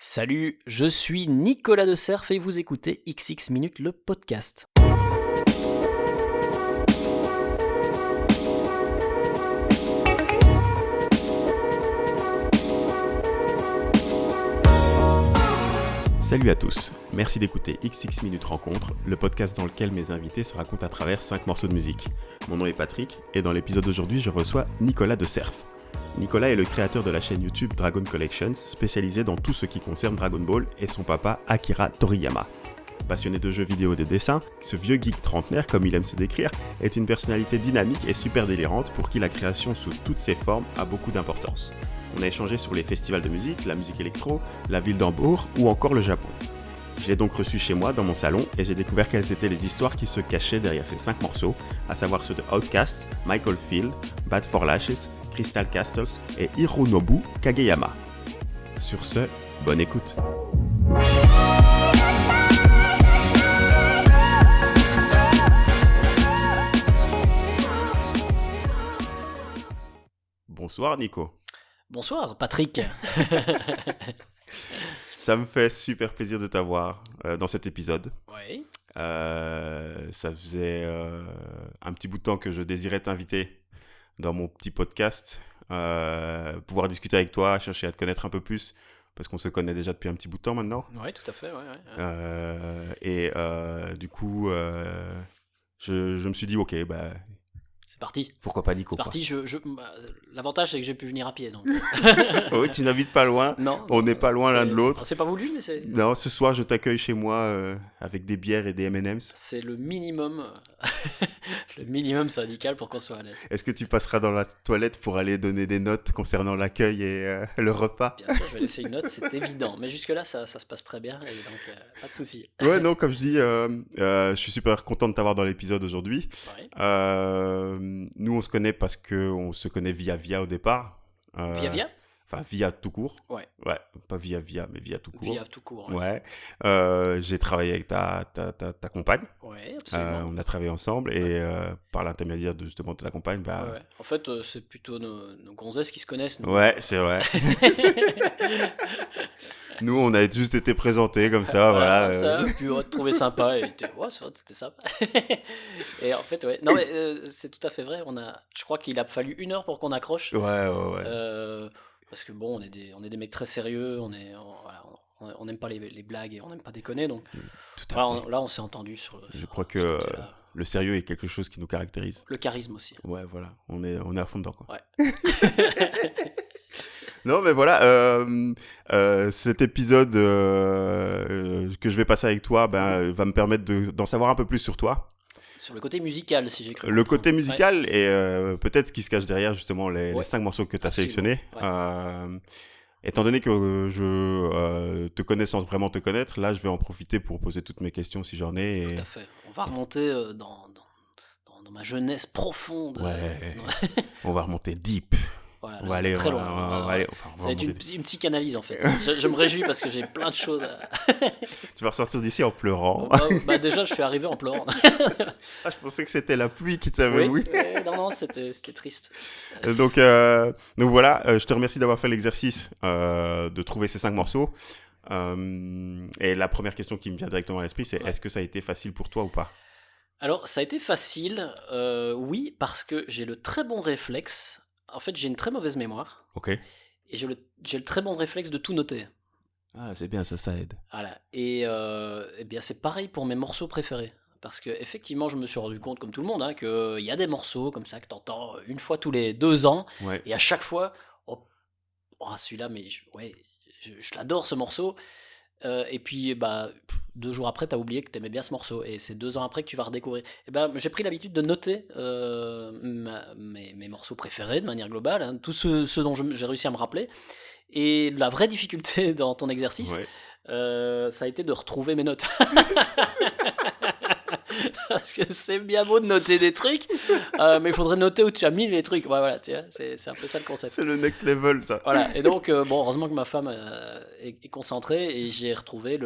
Salut, je suis Nicolas de Cerf et vous écoutez XX Minutes, le podcast. Salut à tous, merci d'écouter XX Minutes Rencontre, le podcast dans lequel mes invités se racontent à travers 5 morceaux de musique. Mon nom est Patrick et dans l'épisode d'aujourd'hui je reçois Nicolas de Cerf. Nicolas est le créateur de la chaîne YouTube Dragon Collections, spécialisée dans tout ce qui concerne Dragon Ball, et son papa Akira Toriyama. Passionné de jeux vidéo et de dessin, ce vieux geek trentenaire, comme il aime se décrire, est une personnalité dynamique et super délirante pour qui la création sous toutes ses formes a beaucoup d'importance. On a échangé sur les festivals de musique, la musique électro, la ville d'Hambourg ou encore le Japon. Je l'ai donc reçu chez moi dans mon salon et j'ai découvert quelles étaient les histoires qui se cachaient derrière ces 5 morceaux, à savoir ceux de Outkast, Michael Field, Bad for Lashes, Crystal Castles et Hironobu Kageyama. Sur ce, bonne écoute. Bonsoir Nico. Bonsoir Patrick. Ça me fait super plaisir de t'avoir dans cet épisode. Oui. Ça faisait un petit bout de temps que je désirais t'inviter dans mon petit podcast, pouvoir discuter avec toi, chercher à te connaître un peu plus, parce qu'on se connaît déjà depuis un petit bout de temps maintenant. Oui, tout à fait. Ouais. Du coup, je me suis dit, ok, C'est parti. Pourquoi pas Nico. C'est parti. L'avantage, c'est que j'ai pu venir à pied. Donc. Oui, tu n'habites pas loin. Non. On n'est pas loin l'un de l'autre. C'est pas voulu, mais c'est. Non, ce soir, je t'accueille chez moi avec des bières et des M&M's. C'est le minimum, le minimum syndical pour qu'on soit à l'aise. Est-ce que tu passeras dans la toilette pour aller donner des notes concernant l'accueil et le repas ? Bien sûr, je vais laisser une note, c'est évident. Mais jusque-là, ça se passe très bien, et donc pas de souci. Ouais, non, comme je dis, je suis super content de t'avoir dans l'épisode aujourd'hui. Ouais. Nous, on se connaît parce qu'on se connaît via au départ. Via ? Enfin, via tout court. Ouais. Ouais, pas via, mais via tout court. Via tout court. Ouais. J'ai travaillé avec ta compagne. Ouais, absolument. On a travaillé ensemble et par l'intermédiaire de justement de ta compagne, Ouais. En fait, c'est plutôt nos gonzesses qui se connaissent. Nous. Ouais, c'est vrai. Nous, on a juste été présentés comme ça, voilà. Ça, puis on trouvé sympa, et ouais, c'est vrai, c'était sympa. Et en fait, ouais, non mais c'est tout à fait vrai. Je crois qu'il a fallu 1 heure pour qu'on accroche. Ouais. Parce que bon, on est des mecs très sérieux, on n'aime pas les blagues et on n'aime pas déconner, donc Tout à fait. là on s'est entendu sur. Je crois que le sérieux est quelque chose qui nous caractérise. Le charisme aussi. Ouais, voilà, on est à fond dedans, quoi. Ouais. Non, mais voilà, cet épisode que je vais passer avec toi va me permettre d'en savoir un peu plus sur toi. Sur le côté musical, si j'ai cru. Le côté musical et peut-être ce qui se cache derrière, justement, les 5 morceaux que tu as sélectionnés. Ouais. Étant donné que je te connais sans vraiment te connaître, là, je vais en profiter pour poser toutes mes questions si j'en ai. Tout à fait. On va remonter dans ma jeunesse profonde. Ouais, on va remonter deep. Voilà, on va aller très loin. loin. Ça va être une psychanalyse en fait. Je me réjouis parce que j'ai plein de choses à... Tu vas ressortir d'ici en pleurant. Déjà, je suis arrivé en pleurant. Je pensais que c'était la pluie qui t'avait... Oui. Non, c'était triste. Donc voilà, je te remercie d'avoir fait l'exercice de trouver ces 5 morceaux. Et la première question qui me vient directement à l'esprit, c'est est-ce que ça a été facile pour toi ou pas ? Alors, ça a été facile, oui, parce que j'ai le très bon réflexe. En fait, j'ai une très mauvaise mémoire. Ok. Et j'ai le très bon réflexe de tout noter. Ah, c'est bien, ça aide. Voilà. Et bien, c'est pareil pour mes morceaux préférés. Parce que effectivement, je me suis rendu compte, comme tout le monde, qu'il y a des morceaux comme ça que t'entends une fois tous les 2 ans. Ouais. Et à chaque fois, celui-là, mais je l'adore ce morceau. Et puis, 2 jours après, t'as oublié que t'aimais bien ce morceau. Et c'est 2 ans après que tu vas redécouvrir. Et j'ai pris l'habitude de noter mes morceaux préférés de manière globale, tous ceux dont j'ai réussi à me rappeler. Et la vraie difficulté dans ton exercice, ça a été de retrouver mes notes. Parce que c'est bien beau de noter des trucs, mais il faudrait noter où tu as mis les trucs. Ouais, voilà, tu vois, c'est un peu ça le concept. C'est le next level, ça. Voilà, et donc, heureusement que ma femme est concentrée, et j'ai retrouvé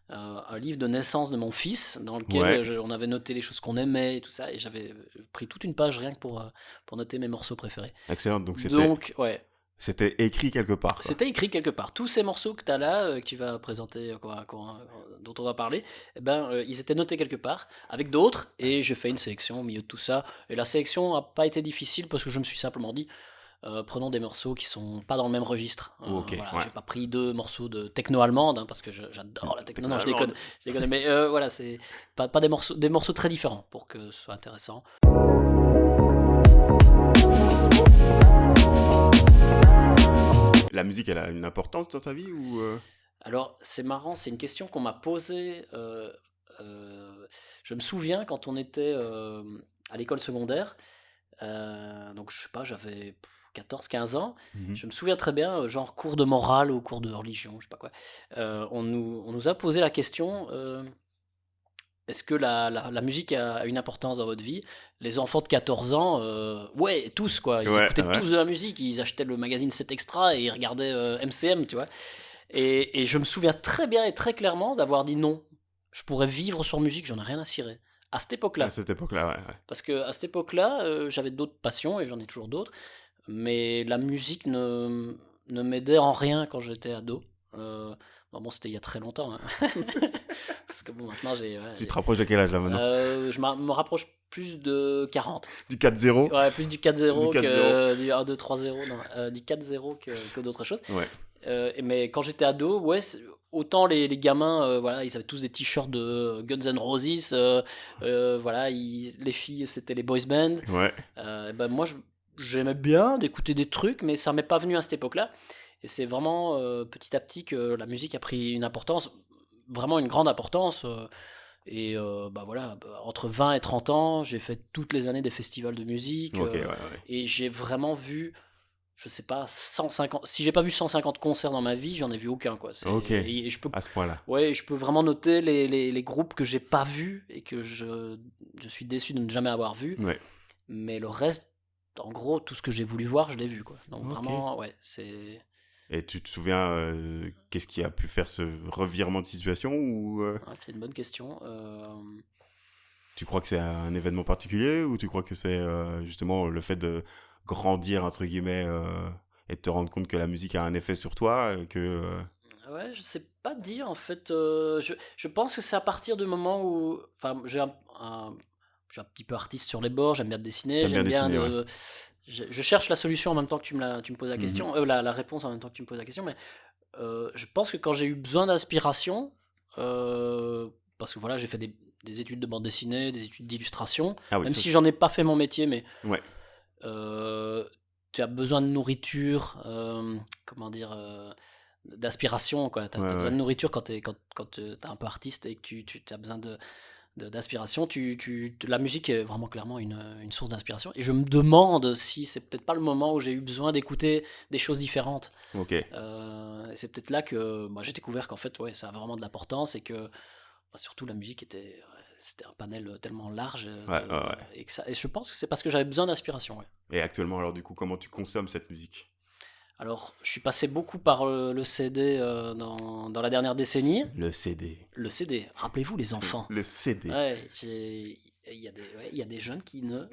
un livre de naissance de mon fils, dans lequel on avait noté les choses qu'on aimait et tout ça, et j'avais pris toute une page rien que pour noter mes morceaux préférés. Excellent, donc c'était... Donc, ouais. C'était écrit quelque part, quoi. C'était écrit quelque part. Tous ces morceaux que tu as là, que tu vas présenter, dont on va parler, eh ben, ils étaient notés quelque part, avec d'autres, et j'ai fait une sélection au milieu de tout ça. Et la sélection n'a pas été difficile parce que je me suis simplement dit, prenons des morceaux qui sont pas dans le même registre. Ok, Voilà, ouais. j'ai pas pris 2 morceaux de techno allemande, hein, parce que j'adore la techno. Non, Techno-allemande. je les connais, mais voilà, c'est pas des morceaux très différents pour que ce soit intéressant. La musique, elle a une importance dans ta vie ou Alors, c'est marrant, c'est une question qu'on m'a posée. Je me souviens quand on était à l'école secondaire, donc je sais pas, j'avais 14-15 ans. Mhm. Je me souviens très bien, genre cours de morale ou cours de religion, je sais pas quoi. On nous a posé la question, est-ce que la musique a une importance dans votre vie? Les enfants de 14 ans, ouais, tous quoi. Ils Ouais, écoutaient ouais. tous de la musique, ils achetaient le magazine 7 Extra et ils regardaient MCM, tu vois. Et je me souviens très bien et très clairement d'avoir dit non. Je pourrais vivre sur musique, j'en ai rien à cirer. À cette À époque-là. cette époque-là, ouais. Parce que à cette époque-là, j'avais d'autres passions et j'en ai toujours d'autres. Mais la musique ne m'aidait en rien quand j'étais ado. Bon, c'était il y a très longtemps, hein. Parce que bon, maintenant voilà, Tu te rapproches de quel âge là maintenant? je me rapproche plus de 40. Du 4-0? Ouais, plus du 4-0 Du 4-0. que du 1-2-3-0. Non, du 4-0 que d'autres choses. Ouais. Mais quand j'étais ado, ouais, autant les gamins, voilà, ils avaient tous des t-shirts de Guns N' Roses, voilà, les filles c'était les boys band. Ouais. Ben moi, j'aimais bien d'écouter des trucs, mais ça m'est pas venu à cette époque-là. Et c'est vraiment petit à petit que la musique a pris une importance, vraiment une grande importance. Et bah voilà, entre 20 et 30 ans, j'ai fait toutes les années des festivals de musique. Ok, ouais. Et j'ai vraiment vu, je sais pas, 150. Si j'ai pas vu 150 concerts dans ma vie, j'en ai vu aucun, quoi. Ok. Et je peux, À ce point-là. ouais, je peux vraiment noter les groupes que j'ai pas vus et que je suis déçu de ne jamais avoir vus. Ouais. Mais le reste, en gros, tout ce que j'ai voulu voir, je l'ai vu, quoi. Donc Ok. vraiment, ouais, c'est. Et tu te souviens qu'est-ce qui a pu faire ce revirement de situation ou Ouais, c'est une bonne question. tu crois que c'est un événement particulier ou tu crois que c'est justement le fait de grandir entre guillemets et de te rendre compte que la musique a un effet sur toi que Ouais, je sais pas dire en fait. Je pense que c'est à partir du moment où. Enfin, je suis un petit peu artiste sur les bords, j'aime bien dessiner, t'aimes bien j'aime bien dessiner, ouais. je cherche la solution en même temps que tu me poses la Mhm. question, la réponse en même temps que tu me poses la question, mais je pense que quand j'ai eu besoin d'inspiration, parce que voilà, j'ai fait des études de bande dessinée, des études d'illustration, Ah oui, même ça, si j'en ai pas fait mon métier, mais ouais. tu as besoin de nourriture, comment dire, d'aspiration, quoi. Tu as Ouais, besoin ouais. de nourriture quand t'es un peu artiste et que tu as besoin d'aspiration. La musique est vraiment clairement une source d'inspiration. Et je me demande si c'est peut-être pas le moment où j'ai eu besoin d'écouter des choses différentes. Ok. Et c'est peut-être là que j'ai découvert qu'en fait, ouais, ça a vraiment de l'importance et que surtout la musique c'était un panel tellement large. Ouais, ouais. Et je pense que c'est parce que j'avais besoin d'inspiration. Ouais. Et actuellement, alors du coup, comment tu consommes cette musique? Alors, je suis passé beaucoup par le CD dans la dernière décennie. Le CD. Le CD, rappelez-vous les enfants. Le CD. Ouais, il y a des jeunes qui ne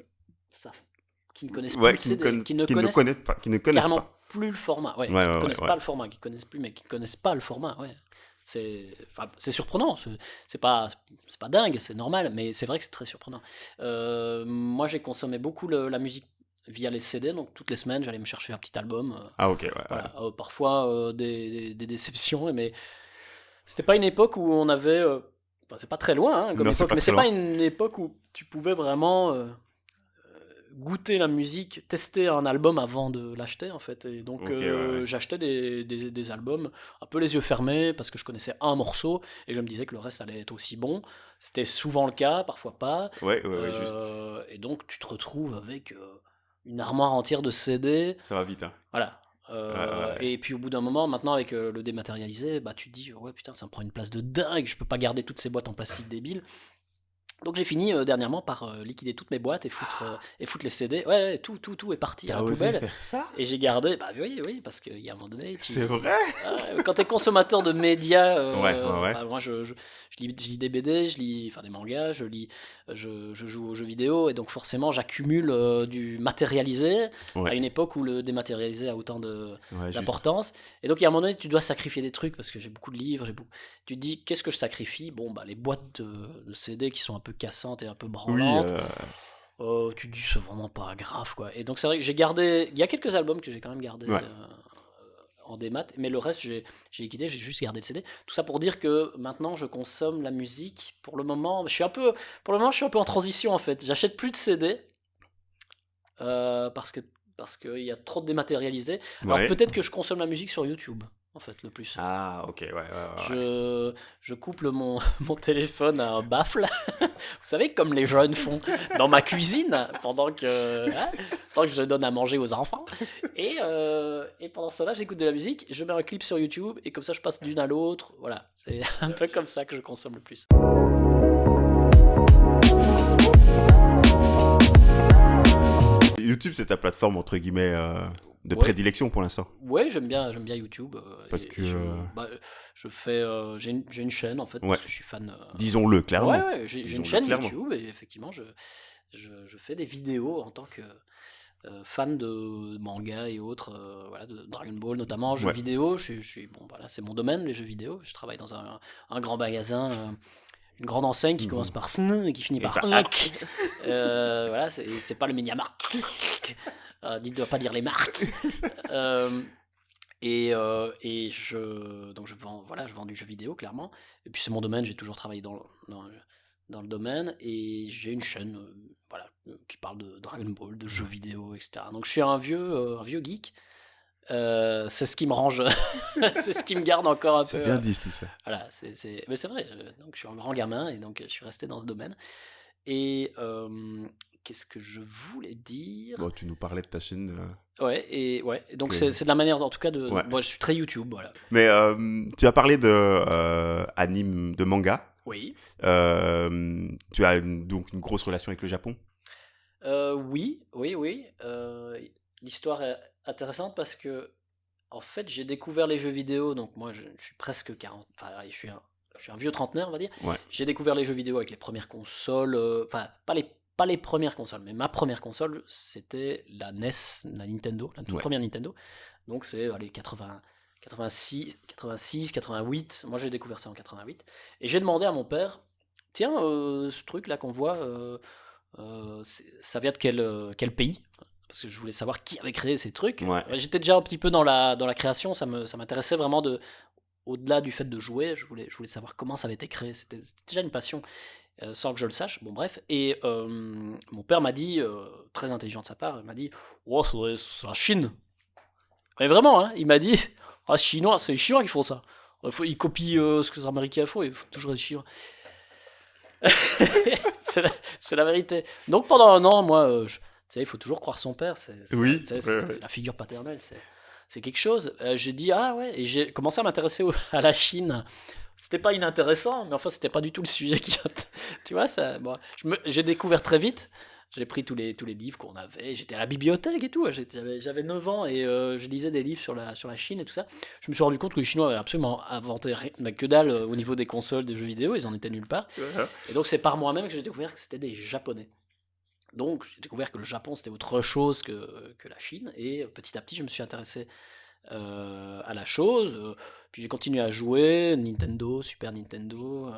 connaissent plus Ouais, le qui ne CD, qui ne connaissent pas. Qui ne connaissent carrément pas. plus le format. Ouais, Ouais, qui ne ouais, connaissent ouais. pas le format, qui connaissent plus, mais qui connaissent pas le format. Ouais. C'est surprenant. C'est pas dingue, c'est normal, mais c'est vrai que c'est très surprenant. Moi, j'ai consommé beaucoup la musique via les CD, donc toutes les semaines, j'allais me chercher un petit album. Ah ok, ouais. Voilà, parfois des déceptions, mais c'était pas une époque où on avait. Enfin, c'est pas très loin comme Non, c'est époque, pas mais très c'est pas loin. une époque où tu pouvais vraiment goûter la musique, tester un album avant de l'acheter en fait. Et donc Ok, ouais. j'achetais des albums un peu les yeux fermés parce que je connaissais un morceau et je me disais que le reste allait être aussi bon. C'était souvent le cas, parfois pas. Ouais, juste. Et donc tu te retrouves avec une armoire entière de CD. Ça va vite, hein. Voilà. Ouais. Et puis au bout d'un moment, maintenant avec le dématérialisé, tu te dis ouais putain ça me prend une place de dingue, je peux pas garder toutes ces boîtes en plastique débiles. Donc j'ai fini dernièrement par liquider toutes mes boîtes et foutre les CD. Ouais, tout est parti à T'as la osé poubelle. faire ça? Et j'ai gardé. Bah oui, parce qu'il y a un moment donné, C'est vrai? quand t'es consommateur de médias, Ouais. moi je lis des BD, je lis des mangas, je joue aux jeux vidéo, et donc forcément j'accumule du matérialisé à Ouais, une époque où le dématérialisé a autant ouais, juste. d'importance. Et donc il y a un moment donné, tu dois sacrifier des trucs parce que j'ai beaucoup de livres, tu te dis qu'est-ce que je sacrifie? Bon, bah les boîtes de CD qui sont un peu cassantes et un peu Oui, branlantes. Tu te dis c'est vraiment pas grave quoi. Et donc c'est vrai que j'ai gardé, il y a quelques albums que j'ai quand même gardé ouais. en démat, mais le reste j'ai liquidé, j'ai juste gardé le CD. Tout ça pour dire que maintenant je consomme la musique. Pour le moment je suis un peu en transition en fait. J'achète plus de CD parce qu'il y a trop de dématérialisé. Alors Ouais. peut-être que je consomme la musique sur YouTube en fait le plus. Ah, ok, ouais. Je couple mon téléphone à un baffle, vous savez, comme les jeunes font dans ma cuisine, pendant que je donne à manger aux enfants. Et pendant cela, j'écoute de la musique, je mets un clip sur YouTube, et comme ça, je passe d'une à l'autre. Voilà, c'est un peu comme ça que je consomme le plus. YouTube, c'est ta plateforme, entre guillemets, de Ouais. prédilection pour l'instant. Ouais, j'aime bien YouTube. Parce Et que, je fais, j'ai une chaîne en fait, ouais, parce que je suis fan. disons-le clairement. Ouais, j'ai une Disons-le chaîne clairement. YouTube, et effectivement, je fais des vidéos en tant que fan de manga et autres, voilà, de Dragon Ball notamment, jeux Ouais. vidéo. Bon, voilà, c'est mon domaine, les jeux vidéo. Je travaille dans un grand magasin, une grande enseigne qui commence par SN et qui finit Et par par AK. Voilà, c'est pas le MediaMarkt. Dites-moi pas dire les marques. Euh, donc je vends du jeu vidéo clairement. Et puis c'est mon domaine, j'ai toujours travaillé dans le domaine, et j'ai une chaîne qui parle de Dragon Ball, de jeux vidéo, etc. Donc je suis un vieux geek. C'est ce qui me range, c'est ce qui me garde encore un peu. C'est bien dit tout ça. Voilà, mais c'est vrai. Donc je suis un grand gamin, et donc je suis resté dans ce domaine. Et qu'est-ce que je voulais dire? Bon, tu nous parlais de ta chaîne. Ouais, et donc que- c'est de la manière, en tout cas, Ouais. moi je suis très YouTube, voilà. Mais tu as parlé de anime, de manga. Oui. Tu as donc une grosse relation avec le Japon. Oui. L'histoire est intéressante parce que, en fait, j'ai découvert les jeux vidéo, donc moi je suis presque 40, enfin, allez, je suis un vieux trentenaire, on va dire. Ouais. J'ai découvert les jeux vidéo avec les premières consoles, enfin, pas les premières consoles, mais ma première console, c'était la NES, la Nintendo, la toute Ouais. première Nintendo. Donc c'est, allez, 86, 88. Moi j'ai découvert ça en 88. Et j'ai demandé à mon père, tiens, ce truc là qu'on voit, ça vient de quel pays? Parce que je voulais savoir qui avait créé ces trucs. Ouais. J'étais déjà un petit peu dans la création, ça m'intéressait vraiment au-delà du fait de jouer, je voulais savoir comment ça avait été créé. C'était déjà une passion, sans que je le sache. Bon, bref. Et mon père m'a dit, très intelligent de sa part, il m'a dit, oh, c'est la Chine. Mais vraiment, hein, il m'a dit, ah, c'est les Chinois qui font ça. Ils copient ce que les Américains font, il faut toujours les Chinois. C'est la vérité. Donc pendant un an, moi, tu sais, il faut toujours croire son père. Oui, tu sais, ouais. c'est la figure paternelle. C'est quelque chose. J'ai dit ah ouais, et j'ai commencé à m'intéresser à la Chine. C'était pas inintéressant, mais enfin c'était pas du tout le sujet qui. Tu vois ça. Bon, j'ai découvert très vite. J'ai pris tous les livres qu'on avait. J'étais à la bibliothèque et tout. J'avais 9 ans, et je lisais des livres sur la Chine et tout ça. Je me suis rendu compte que les Chinois avaient absolument inventé mais que dalle au niveau des consoles, des jeux vidéo. Ils en étaient nulle part. Et donc c'est par moi-même que j'ai découvert que c'était des Japonais. Donc j'ai découvert que le Japon c'était autre chose que la Chine. Et petit à petit je me suis intéressé à la chose. Puis j'ai continué à jouer, Nintendo, Super Nintendo,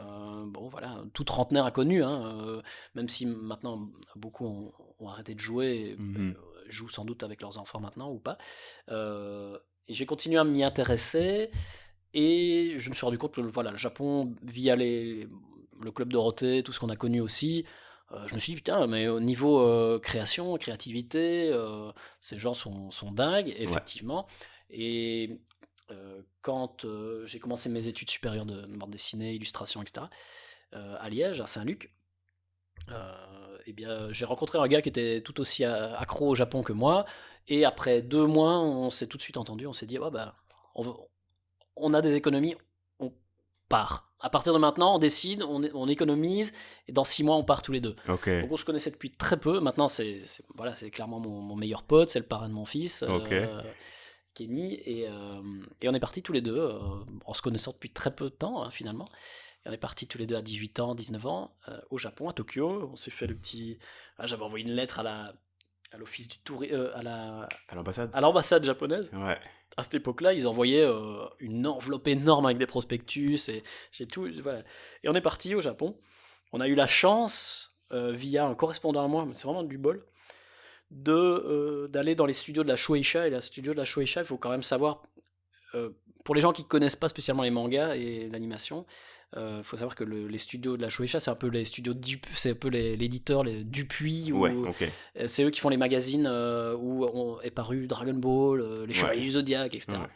bon voilà, tout trentenaire a connu, hein, même si maintenant beaucoup ont arrêté de jouer, Mhm. jouent sans doute avec leurs enfants maintenant ou pas. Et j'ai continué à m'y intéresser, et je me suis rendu compte que voilà, le Japon, via le Club Dorothée, tout ce qu'on a connu aussi, je me suis dit, putain, mais au niveau création, créativité, ces gens sont dingues, effectivement. Et quand j'ai commencé mes études supérieures de bande dessinée, illustration, etc., à Liège, à Saint-Luc, eh bien, j'ai rencontré un gars qui était tout aussi accro au Japon que moi. Et après 2 mois, on s'est tout de suite entendu. On s'est dit, oh, bah, on a des économies, on part. à partir de maintenant, on décide, on économise, et dans 6 mois, on part tous les deux. Ok. Donc on se connaissait depuis très peu. Maintenant, c'est clairement mon meilleur pote, c'est le parrain de mon fils, Ok. Kenny, et on est partis tous les deux, en se connaissant depuis très peu de temps, hein, finalement. Et on est partis tous les deux à 18 ans, 19 ans, au Japon, à Tokyo. On s'est fait le petit... Ah, j'avais envoyé une lettre à l'office du tourisme, À l'ambassade. à l'ambassade japonaise. Ouais. À cette époque-là, ils envoyaient une enveloppe énorme avec des prospectus et j'ai tout. Voilà. Et on est parti au Japon. On a eu la chance, via un correspondant à moi, mais c'est vraiment du bol, d'aller dans les studios de la Shueisha. Et la studio de la Shueisha, il faut quand même savoir, pour les gens qui ne connaissent pas spécialement les mangas et l'animation, il faut savoir que les studios de la Shueisha, c'est un peu les studios c'est un peu l'éditeur, les Dupuis, Ouais, ok. c'est eux qui font les magazines où est paru Dragon Ball, les Chevaliers du Zodiac, etc. Ouais.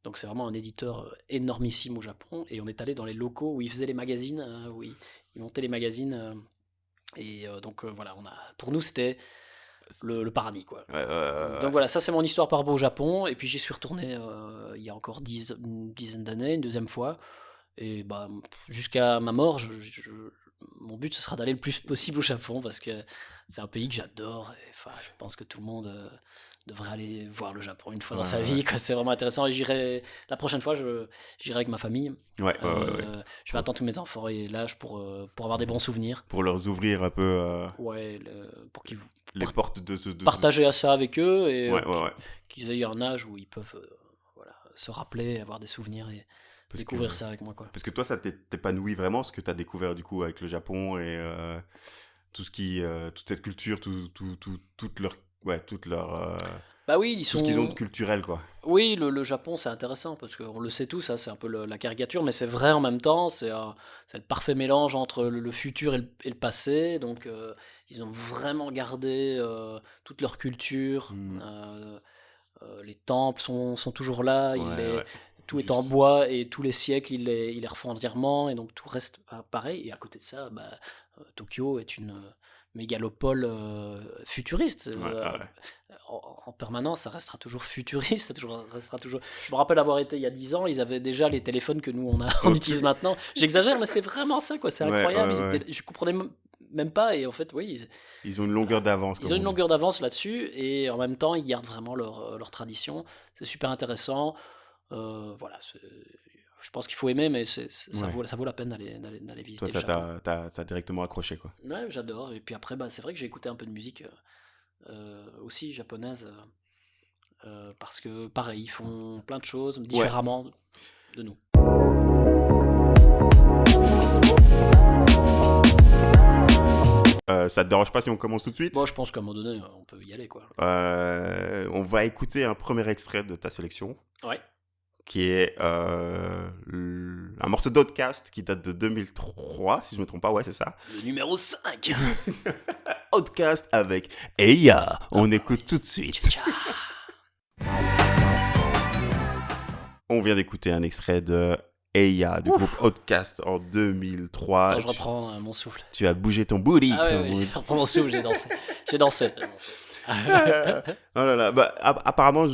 Donc c'est vraiment un éditeur énormissime au Japon, et on est allé dans les locaux où ils faisaient les magazines, où ils montaient les magazines, donc voilà, pour nous c'était le paradis, quoi. Ouais. Donc voilà, ça c'est mon histoire par rapport au Japon, et puis j'y suis retourné il y a encore une dizaine d'années, une deuxième fois, et bah, jusqu'à ma mort, mon but ce sera d'aller le plus possible au Japon, parce que c'est un pays que j'adore, et enfin, je pense que tout le monde devrait aller voir le Japon une fois dans sa vie, quoi. C'est vraiment intéressant, et la prochaine fois j'irai avec ma famille. Ouais. Je vais attendre tous mes enfants et l'âge pour avoir des bons souvenirs. Pour leur ouvrir un peu Ouais, pour qu'ils les portes de partager ça avec eux, et Ouais. qu'ils aient un âge où ils peuvent se rappeler, avoir des souvenirs et découvrir ça avec moi, quoi. Parce que toi, ça t'épanouit vraiment, ce que t'as découvert du coup avec le Japon et tout ce qui, toute cette culture, toute leur, Bah oui, tout ce qu'ils ont de culturel, quoi. Oui, le Japon c'est intéressant parce qu'on le sait tous, ça c'est un peu la caricature, mais c'est vrai en même temps. C'est le parfait mélange entre le futur et le passé. Donc ils ont vraiment gardé toute leur culture. Les temples sont toujours là. Tout est en bois, et tous les siècles ils les refont entièrement, et donc tout reste pareil. Et à côté de ça, Tokyo est une mégalopole futuriste. En permanence, ça restera toujours futuriste, restera toujours... Je me rappelle avoir été il y a 10 ans, ils avaient déjà les téléphones que nous on utilise maintenant. J'exagère, mais c'est vraiment ça, quoi. C'est incroyable. Je comprenais même pas, et en fait, oui, ils ont une longueur d'avance. Ils ont une longueur d'avance là-dessus, et en même temps, ils gardent vraiment leur tradition. C'est super intéressant. Voilà, je pense qu'il faut aimer, mais ça vaut la peine d'aller visiter le Japon. Toi, t'as directement accroché, quoi. Ouais, j'adore. Et puis après, c'est vrai que j'ai écouté un peu de musique aussi japonaise, parce que pareil, ils font plein de choses différemment de nous. Ça te dérange pas si on commence tout de suite ? Bon, je pense qu'à un moment donné, on peut y aller, quoi. On va écouter un premier extrait de ta sélection. Ouais. Qui est un morceau d'Outcast qui date de 2003, si je me trompe pas, ouais, c'est ça. Le numéro 5. Outcast avec Eya. On écoute tout de suite. On vient d'écouter un extrait de Eya du groupe Outcast en 2003. Attends, je reprends mon souffle. Tu as bougé ton booty. Ah oui, je reprends mon souffle, j'ai dansé. Oh là là, apparemment...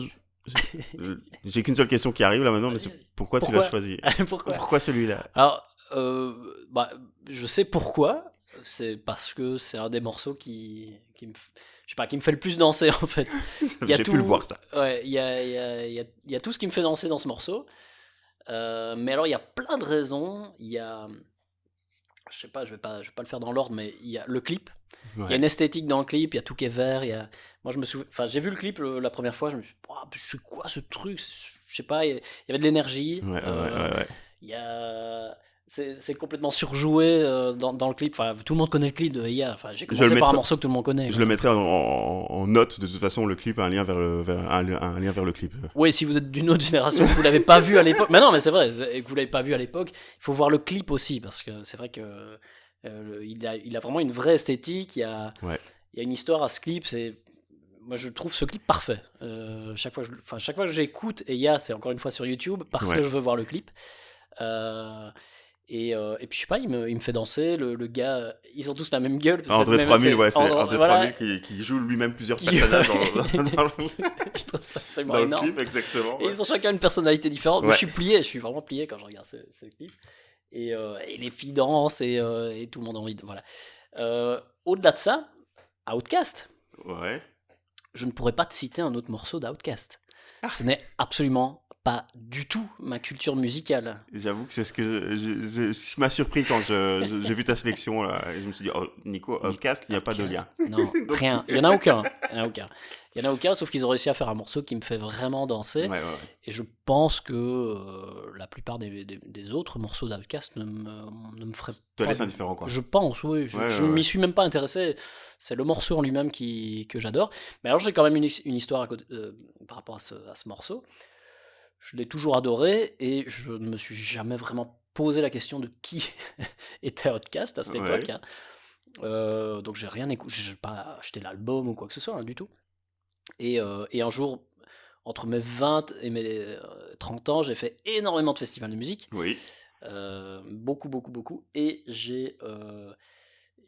J'ai qu'une seule question qui arrive là maintenant, mais c'est pourquoi tu l'as choisi ? Pourquoi celui-là ? Alors, je sais pourquoi. C'est parce que c'est un des morceaux qui me fait le plus danser, en fait. J'ai pu le voir, ça. Ouais, il y a tout ce qui me fait danser dans ce morceau. Mais alors, il y a plein de raisons. Il y a... Je sais pas, je vais pas le faire dans l'ordre, mais il y a le clip. Ouais. Il y a une esthétique dans le clip, il y a tout qui est vert. Moi, je me souviens, j'ai vu le clip la première fois, je me suis dit, c'est quoi ce truc ? Je sais pas, il y avait de l'énergie. Ouais. Il y a... C'est complètement surjoué dans le clip. Enfin, tout le monde connaît le clip de Eya. Enfin, j'ai commencé par un morceau que tout le monde connaît. Je le mettrai en note. De toute façon, le clip a un lien vers le clip. Oui, si vous êtes d'une autre génération, que vous l'avez pas vu à l'époque. Mais non, mais c'est vrai, et que vous l'avez pas vu à l'époque, il faut voir le clip aussi, parce que c'est vrai que il a vraiment une vraie esthétique. Il y a une histoire à ce clip. Moi, je trouve ce clip parfait. Chaque fois que j'écoute Eya, c'est encore une fois sur YouTube, parce que je veux voir le clip. Et puis je sais pas, il me fait danser, le gars, ils ont tous la même gueule. André 3000, c'est André 3000 qui joue lui-même plusieurs personnages je trouve ça absolument énorme. Le clip, exactement. Et ils ont chacun une personnalité différente. Moi, je suis vraiment plié quand je regarde ce clip. et les filles dansent et tout le monde a envie de. Voilà. Au-delà de ça, Outkast, Ouais. je ne pourrais pas te citer un autre morceau d'Outkast. Ce n'est absolument pas du tout ma culture musicale. J'avoue que c'est ce que ce qui m'a surpris quand j'ai vu ta sélection là, et je me suis dit, oh, Nico, Outkast, il n'y a pas de lien. Non, rien. Il n'y en a aucun. Il y en a aucun, sauf qu'ils ont réussi à faire un morceau qui me fait vraiment danser. Ouais. Et je pense que la plupart des autres morceaux d'Outkast ne me feraient Te pas. laisse indifférent, quoi. Je pense, oui. Je m'y suis même pas intéressé. C'est le morceau en lui-même que j'adore. Mais alors j'ai quand même une histoire par rapport à ce morceau. Je l'ai toujours adoré et je ne me suis jamais vraiment posé la question de qui était Outkast à cette époque. Hein. Donc j'ai rien écouté, j'ai pas acheté l'album ou quoi que ce soit, hein, du tout. Et un jour, entre mes 20 et mes 30 ans, j'ai fait énormément de festivals de musique. Oui. Beaucoup. Et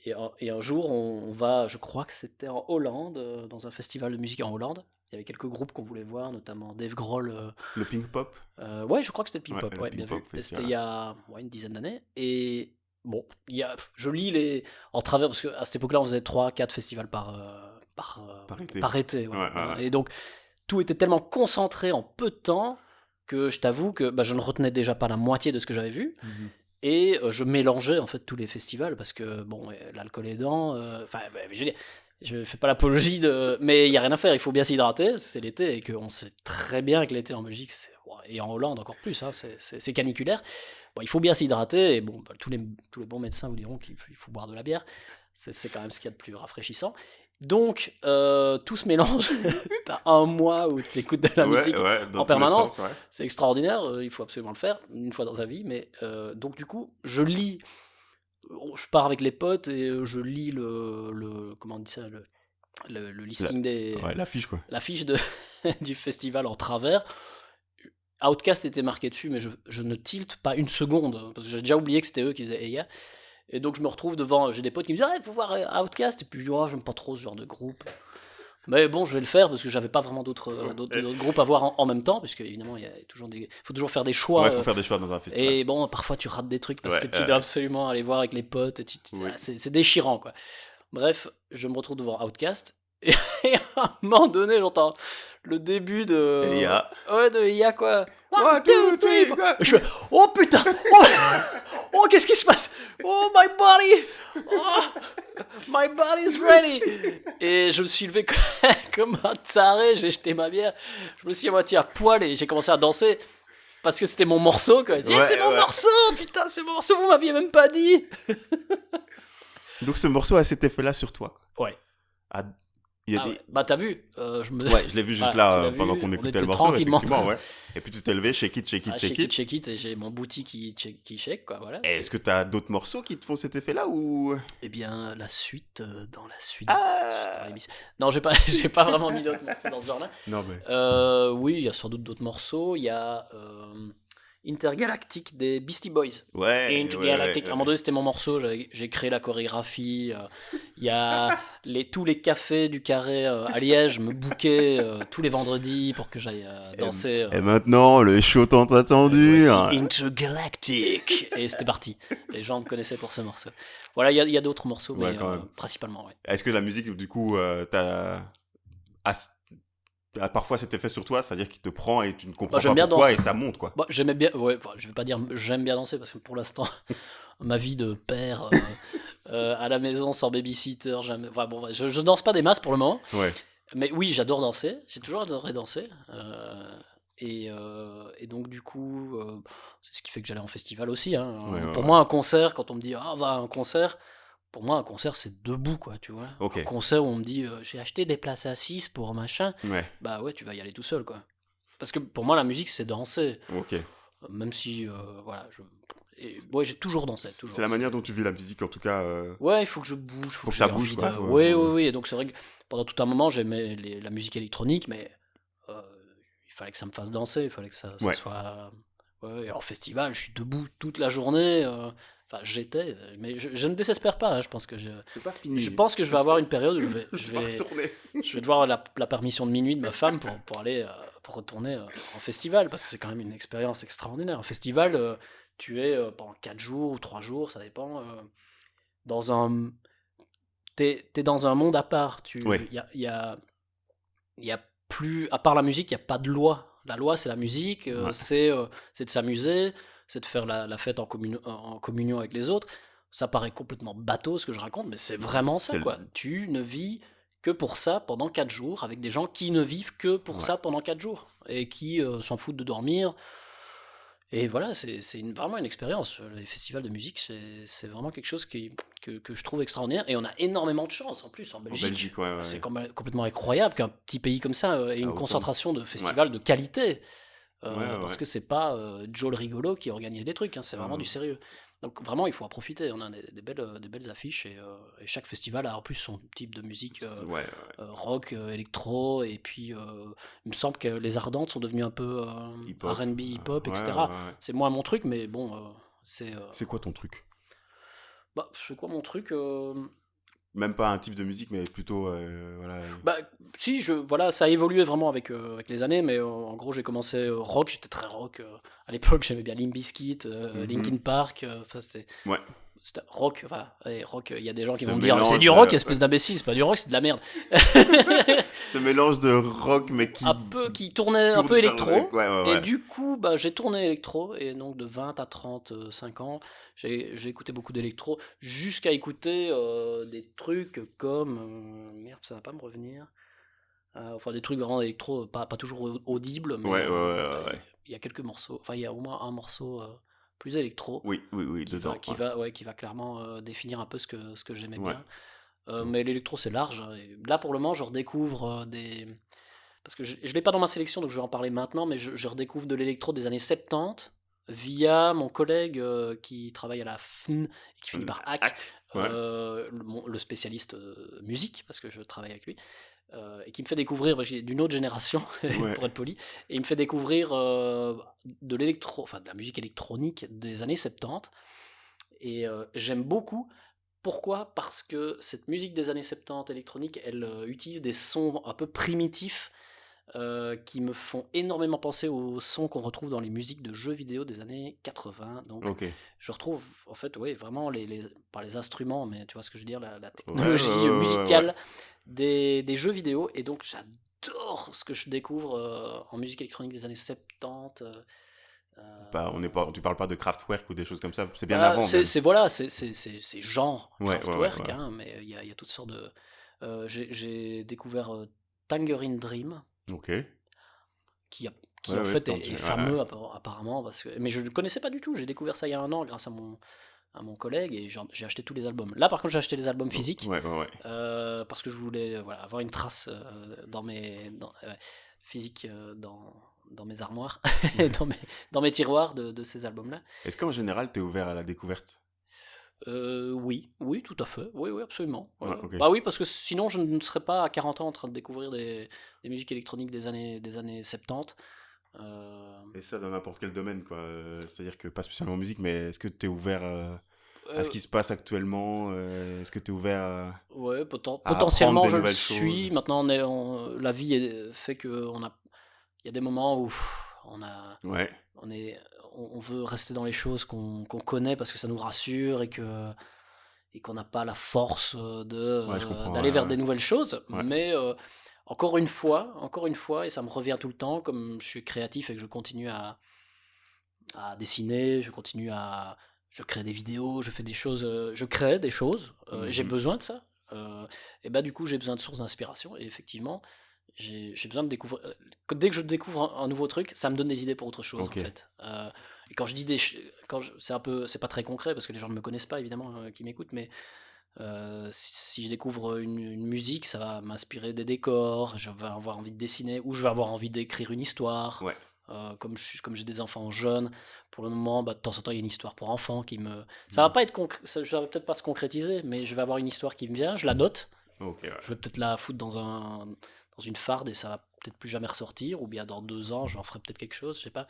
et un jour, on va, je crois que c'était en Hollande, dans un festival de musique en Hollande. Il y avait quelques groupes qu'on voulait voir, notamment Dave Grohl. Le Pink Pop. Ouais, je crois que c'était le Pink Pop, le ouais, Pink bien Pop vu. Et c'était Festival. il y a une dizaine d'années. Et bon, je lis en travers, parce qu'à cette époque-là, on faisait 3-4 festivals par été. Voilà. Ouais. Et donc, tout était tellement concentré en peu de temps que je t'avoue que je ne retenais déjà pas la moitié de ce que j'avais vu. Et je mélangeais en fait tous les festivals parce que bon, l'alcool aidant, je veux dire, je fais pas l'apologie mais il y a rien à faire, il faut bien s'hydrater, c'est l'été et qu'on sait très bien que l'été en Belgique et en Hollande encore plus, hein, c'est caniculaire. Bon, il faut bien s'hydrater et bon, tous les bons médecins vous diront qu'il faut boire de la bière, c'est quand même ce qu'il y a de plus rafraîchissant. Donc tout se mélange. T'as un mois où tu écoutes de la musique en permanence. C'est extraordinaire, il faut absolument le faire une fois dans sa vie. Mais donc du coup, je pars avec les potes et je lis comment on dit ça, le listing l'affiche quoi. L'affiche du festival en travers. Outkast était marqué dessus, mais je ne tilte pas une seconde parce que j'ai déjà oublié que c'était eux qui faisaient Eya. Et donc je me retrouve devant, j'ai des potes qui me disent il faut voir Outkast, et puis je dis j'aime pas trop ce genre de groupe. Mais bon, je vais le faire parce que j'avais pas vraiment d'autres groupes à voir en même temps, parce qu'évidemment faut toujours faire des choix. Ouais, faut faire des choix dans un festival. Et bon, parfois tu rates des trucs parce que tu dois absolument aller voir avec les potes, et c'est déchirant quoi. Bref, je me retrouve devant Outkast, et à un moment donné, j'entends le début de Eya. Ouais, de Eya quoi. 1, 2, 3, 4. Je fais oh putain, oh qu'est-ce qui se passe, oh my body's ready. Et je me suis levé comme un taré, j'ai jeté ma bière, je me suis à moitié à poil et j'ai commencé à danser parce que c'était mon morceau quoi. C'est mon morceau, putain, c'est mon morceau, vous m'aviez même pas dit. Donc ce morceau a cet effet là sur toi. Ouais. Ouais, t'as vu, je l'ai vu juste là pendant qu'on écoutait le morceau, effectivement, ouais. Et puis tu t'es levé, shake it, et j'ai mon bouti qui shake, quoi, voilà. Est-ce que t'as d'autres morceaux qui te font cet effet-là ou... Eh bien, la suite, dans la suite. Non, j'ai pas vraiment mis d'autres morceaux dans ce genre-là. Non, mais... oui, il y a sans doute d'autres morceaux. Il y a Intergalactic des Beastie Boys. Ouais. Intergalactic. À un moment donné, c'était mon morceau. J'ai créé la chorégraphie. Il y a tous les cafés du Carré à Liège me bookaient tous les vendredis pour que j'aille danser. Et maintenant, le show tant attendu. Intergalactic. Et c'était parti. Les gens me connaissaient pour ce morceau. Voilà, il y a d'autres morceaux, mais principalement, ouais. Est-ce que la musique, du coup, a parfois cet effet sur toi, c'est-à-dire qu'il te prend et tu ne comprends pas pourquoi et ça monte quoi. J'aimais bien, je vais pas dire j'aime bien danser parce que pour l'instant ma vie de père à la maison sans babysitter, je danse pas des masses pour le moment. Ouais. Mais oui, j'adore danser, j'ai toujours adoré danser et donc du coup c'est ce qui fait que j'allais en festival aussi hein. Pour moi un concert, quand on me dit va à un concert, pour moi, un concert, c'est debout, quoi, tu vois. Okay. Un concert où on me dit, j'ai acheté des places assises pour machin. Ouais. Bah ouais, tu vas y aller tout seul, quoi. Parce que pour moi, la musique, c'est danser. Ok. Même si, voilà, j'ai toujours dansé. C'est la manière dont tu vis la musique, en tout cas. Ouais, il faut que je bouge. Faut que ça bouge, quoi. Oui. Et donc, c'est vrai que pendant tout un moment, j'aimais la musique électronique, mais il fallait que ça me fasse danser. Il fallait que ça soit... Ouais, et en festival, je suis debout toute la journée... Enfin, j'étais, mais je ne désespère pas. Hein, je pense que c'est pas fini. Je pense que je vais avoir une période où je vais devoir avoir la permission de minuit de ma femme pour aller pour retourner en festival, parce que c'est quand même une expérience extraordinaire. Un festival, tu es pendant 4 jours ou 3 jours, ça dépend, dans un... T'es dans un monde à part. Ouais. Il y a plus... À part la musique, il n'y a pas de loi. La loi, c'est la musique, Ouais. c'est de s'amuser, c'est de faire la fête en communion avec les autres. Ça paraît complètement bateau ce que je raconte, mais c'est vraiment ça, C'est le- quoi. Tu ne vis que pour ça pendant 4 jours, avec des gens qui ne vivent que pour Ouais. ça pendant 4 jours, et qui s'en foutent de dormir. Et voilà, vraiment une expérience. Les festivals de musique, c'est vraiment quelque chose que je trouve extraordinaire. Et on a énormément de chance en plus en En Belgique. Belgique, ouais. C'est complètement incroyable qu'un petit pays comme ça ait une Autant. concentration de Ouais. festivals de qualité. Ouais. Parce que c'est pas Joe le rigolo qui organise les trucs, hein, c'est vraiment Ouais. du sérieux. Donc vraiment, il faut en profiter. On a des belles affiches et chaque festival a en plus son type de musique Ouais. rock, électro, et puis il me semble que les Ardentes sont devenues un peu Hip-hop. R&B, hip-hop, Ouais, etc. ouais. C'est moins mon truc, mais bon, c'est C'est quoi ton truc? c'est quoi mon truc Même pas un type de musique, mais plutôt, voilà. Bah, si, voilà, ça a évolué vraiment avec les années, mais en gros, j'ai commencé rock, j'étais très rock. À l'époque, j'aimais bien Limp Bizkit, Linkin Park, enfin, Ouais. c'était rock, voilà. Et rock, il y a des gens qui Ce vont me dire, mélange, c'est du rock, espèce d'imbécile, c'est pas du rock, c'est de la merde. Ce mélange de rock, mais qui Qui tournait un tourne peu vers électro. le- Ouais. Et du coup, bah, j'ai tourné électro, et donc de 20 à 35 ans, j'ai écouté beaucoup d'électro, jusqu'à écouter des trucs comme... merde, ça va pas me revenir. Enfin, des trucs vraiment électro, pas toujours audibles, mais Ouais. il y a quelques morceaux, enfin, il y a au moins un morceau plus électro Oui, dedans. qui va clairement définir un peu ce que j'aimais Ouais. bien. Mais l'électro, c'est large, hein, et là, pour le moment, je redécouvre des... Parce que je ne l'ai pas dans ma sélection, donc je vais en parler maintenant, mais je redécouvre de l'électro des années 70 via mon collègue qui travaille à la FN et qui finit par Hack, Ouais. le spécialiste musique, parce que je travaille avec lui, et qui me fait découvrir, parce qu'il est d'une autre génération, Ouais. pour être poli, et il me fait découvrir de l'électro, enfin de la musique électronique des années 70, et j'aime beaucoup. Pourquoi? Parce que cette musique des années 70 électronique, elle utilise des sons un peu primitifs qui me font énormément penser aux sons qu'on retrouve dans les musiques de jeux vidéo des années 80. Donc Ok. je retrouve en fait, oui, vraiment pas les instruments, mais tu vois ce que je veux dire, la Ouais, technologie musicale ouais. des jeux vidéo. Et donc j'adore ce que je découvre en musique électronique des années 70. Bah, tu parles pas de Kraftwerk ou des choses comme ça. C'est bien Bah, avant, même. c'est genre Ouais. Kraftwerk, hein, mais il y a toutes sortes de... j'ai découvert Tangerine Dream, Ok. qui en fait est Ouais. fameux apparemment, mais je ne le connaissais pas du tout. J'ai découvert ça il y a un an grâce à mon collègue, et j'ai acheté tous les albums. Là, par contre, j'ai acheté les albums physiques Ouais. parce que je voulais voilà, avoir une trace physique dans mes armoires, dans mes tiroirs de ces albums-là. Est-ce qu'en général, t'es ouvert à la découverte? Oui, tout à fait. Oui, absolument. Ouais, ok. Bah oui, parce que sinon, je ne serais pas à 40 ans en train de découvrir des musiques électroniques des années 70. Et ça dans n'importe quel domaine, quoi. C'est-à-dire que pas spécialement musique, mais est-ce que t'es ouvert à ce qui se passe actuellement? Est-ce que t'es ouvert Ouais, à apprendre potentiellement, des je le nouvelles suis. choses? Maintenant, la vie fait que il y a des moments où Ouais. on veut rester dans les choses qu'on connaît parce que ça nous rassure, et qu'on n'a pas la force Ouais, je comprends. d'aller vers des nouvelles choses. Ouais. Mais encore une fois, et ça me revient tout le temps, comme je suis créatif et que je continue à dessiner, je crée des vidéos, je fais des choses, je crée des choses, j'ai besoin de ça. Et bah du coup, j'ai besoin de sources d'inspiration, et effectivement, j'ai besoin de découvrir. Dès que je découvre un nouveau truc, ça me donne des idées pour autre chose, Ok. en fait. Et quand je dis c'est pas très concret parce que les gens ne me connaissent pas évidemment qui m'écoutent, mais si je découvre une musique, ça va m'inspirer des décors, je vais avoir envie de dessiner, ou je vais avoir envie d'écrire une histoire. Ouais. Comme j'ai des enfants jeunes, pour le moment, bah, de temps en temps, il y a une histoire pour enfants qui me... Ça va pas être ça va peut-être pas se concrétiser, mais je vais avoir une histoire qui me vient, je la note, Ok, ouais. je vais peut-être la foutre dans une farde, et ça va peut-être plus jamais ressortir, ou bien dans 2 ans, j'en ferai peut-être quelque chose, je sais pas.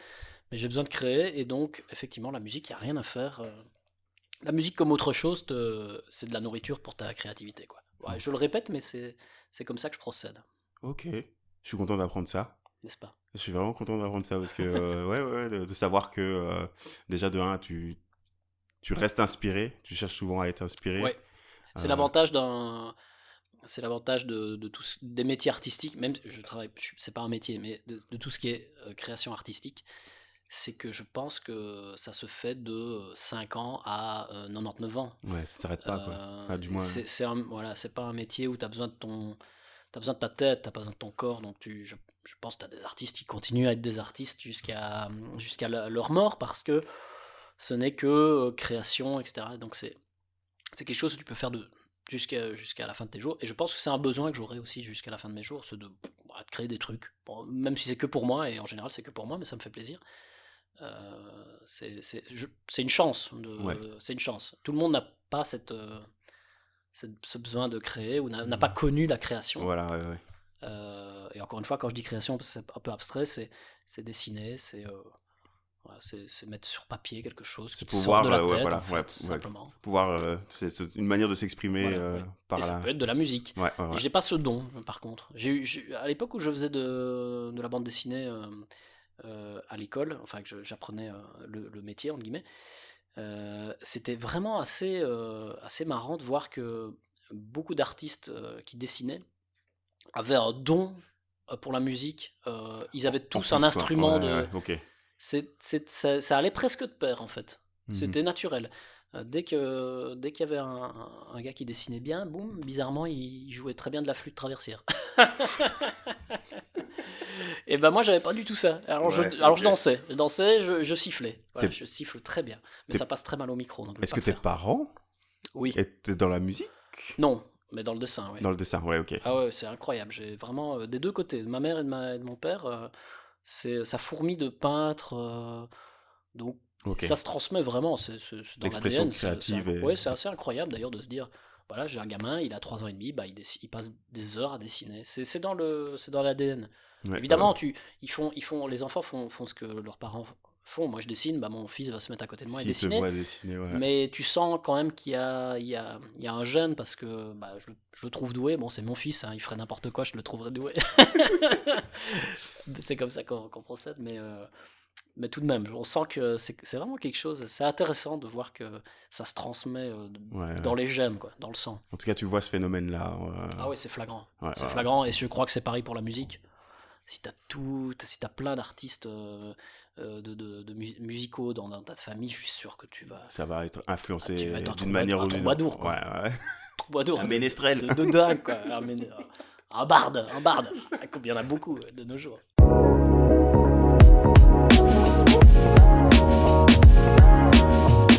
Mais j'ai besoin de créer, et donc, effectivement, la musique, il n'y a rien à faire. La musique, comme autre chose, c'est de la nourriture pour ta créativité, quoi. Ouais, je le répète, mais c'est comme ça que je procède. Ok. Je suis content d'apprendre ça. n'est-ce pas? Je suis vraiment content d'apprendre ça parce que, de savoir que déjà de un, tu restes inspiré, tu cherches souvent à être inspiré. Ouais, c'est Euh, l'avantage de tous des métiers artistiques, même je travaille, c'est pas un métier, mais de tout ce qui est création artistique, c'est que je pense que ça se fait de 5 ans à 99 ans. ouais, ça ne s'arrête pas, quoi. Enfin, du moins, Voilà, c'est pas un métier où tu as besoin de t'as besoin de ta tête, t'as pas besoin de ton corps, donc je pense que tu as des artistes qui continuent à être des artistes jusqu'à leur mort parce que ce n'est que création, etc. Donc c'est quelque chose que tu peux faire jusqu'à la fin de tes jours. Et je pense que c'est un besoin que j'aurai aussi jusqu'à la fin de mes jours, c'est de créer des trucs. Bon, même si c'est que pour moi, et en général c'est que pour moi, mais ça me fait plaisir. C'est une chance. ouais, C'est une chance. Tout le monde n'a pas ce besoin de créer ou n'a pas connu la création. voilà, ouais. Et encore une fois, quand je dis création, parce que c'est un peu abstrait, c'est dessiner, voilà, c'est mettre sur papier quelque chose qui C'est te sort pouvoir, de la tête, voilà, en fait, tout simplement. pouvoir, c'est une manière de s'exprimer Voilà, ouais. par Et ça là. peut être de la musique. Ouais. J'ai pas ce don, par contre. À l'époque où je faisais de la bande dessinée à l'école, enfin que j'apprenais le métier, entre guillemets, c'était vraiment assez marrant de voir que beaucoup d'artistes qui dessinaient avaient un don pour la musique. Ils avaient En tous un plus, quoi. instrument Ouais, ok. ça allait presque de pair, en fait. Mhm. C'était naturel. Dès qu'il y avait un gars qui dessinait bien, boum, bizarrement, il jouait très bien de la flûte traversière. Et ben moi, j'avais pas du tout ça. Alors je Ok. dansais, je sifflais. Voilà, T'es- je siffle très bien. Mais t'es- ça passe très mal au micro, donc je vais Est-ce pas que le tes faire. parents Oui. étaient dans la musique? Non, mais dans le dessin, oui. Dans le dessin, ouais, ok. Ah ouais, c'est incroyable. J'ai vraiment des deux côtés, de ma mère et de mon père, ça fourmille de peintres. Donc Ok. ça se transmet vraiment, c'est dans L'expression l'ADN. créative Ouais, c'est assez incroyable d'ailleurs de se dire, voilà, j'ai un gamin, il a 3 ans et demi, bah, il passe des heures à dessiner. C'est dans l'ADN. Ouais, Évidemment, les enfants font ce que leurs parents font. Moi, je dessine, bah, mon fils va se mettre à côté de moi et s'ils te dessiner. voient dessiner, ouais. Mais tu sens quand même qu'il y a un gène parce que bah, je le trouve doué. Bon, c'est mon fils, hein, il ferait n'importe quoi, je le trouverais doué. C'est comme ça qu'on procède, mais tout de même, on sent que c'est vraiment quelque chose. C'est intéressant de voir que ça se transmet Ouais. dans les gènes, quoi, dans le sang. En tout cas, tu vois ce phénomène-là. Ah oui, c'est flagrant. Ouais, C'est ouais. flagrant, et je crois que c'est pareil pour la musique. Si t'as plein d'artistes musicaux dans ta famille, je suis sûr que Ça va être influencé tu vas être d'une manière ou d'une autre. troubadour, quoi. Ouais. Troubadour Un ménestrel. de dingue, quoi. Un barde. Il y en a beaucoup de nos jours.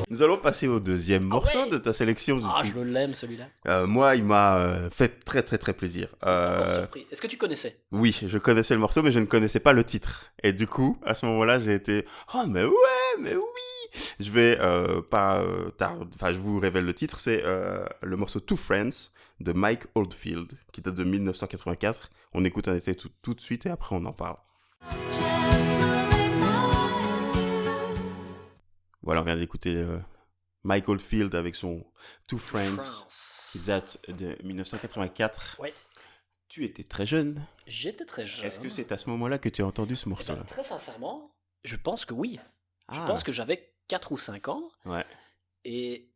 Nous allons passer au deuxième morceau ouais de ta sélection. Du Ah, coup. je l'aime celui-là. Moi, il m'a fait très très très plaisir. Encore surpris. Est-ce que tu connaissais? Oui, je connaissais le morceau, mais je ne connaissais pas le titre. Et du coup, à ce moment-là, j'ai été « Oh, mais ouais, mais oui !» Je vais je vous révèle le titre. C'est le morceau « Two Friends » de Mike Oldfield, qui date de 1984. On écoute un été tout de suite et après on en parle. Voilà, on vient d'écouter Mike Oldfield avec son Two Friends, qui date de 1984. Ouais. Tu étais très jeune. J'étais très jeune. Est-ce que c'est à ce moment-là que tu as entendu ce Eh ben, morceau-là? très sincèrement, je pense que oui. Je Ah. pense que j'avais 4 ou 5 ans. Ouais. Et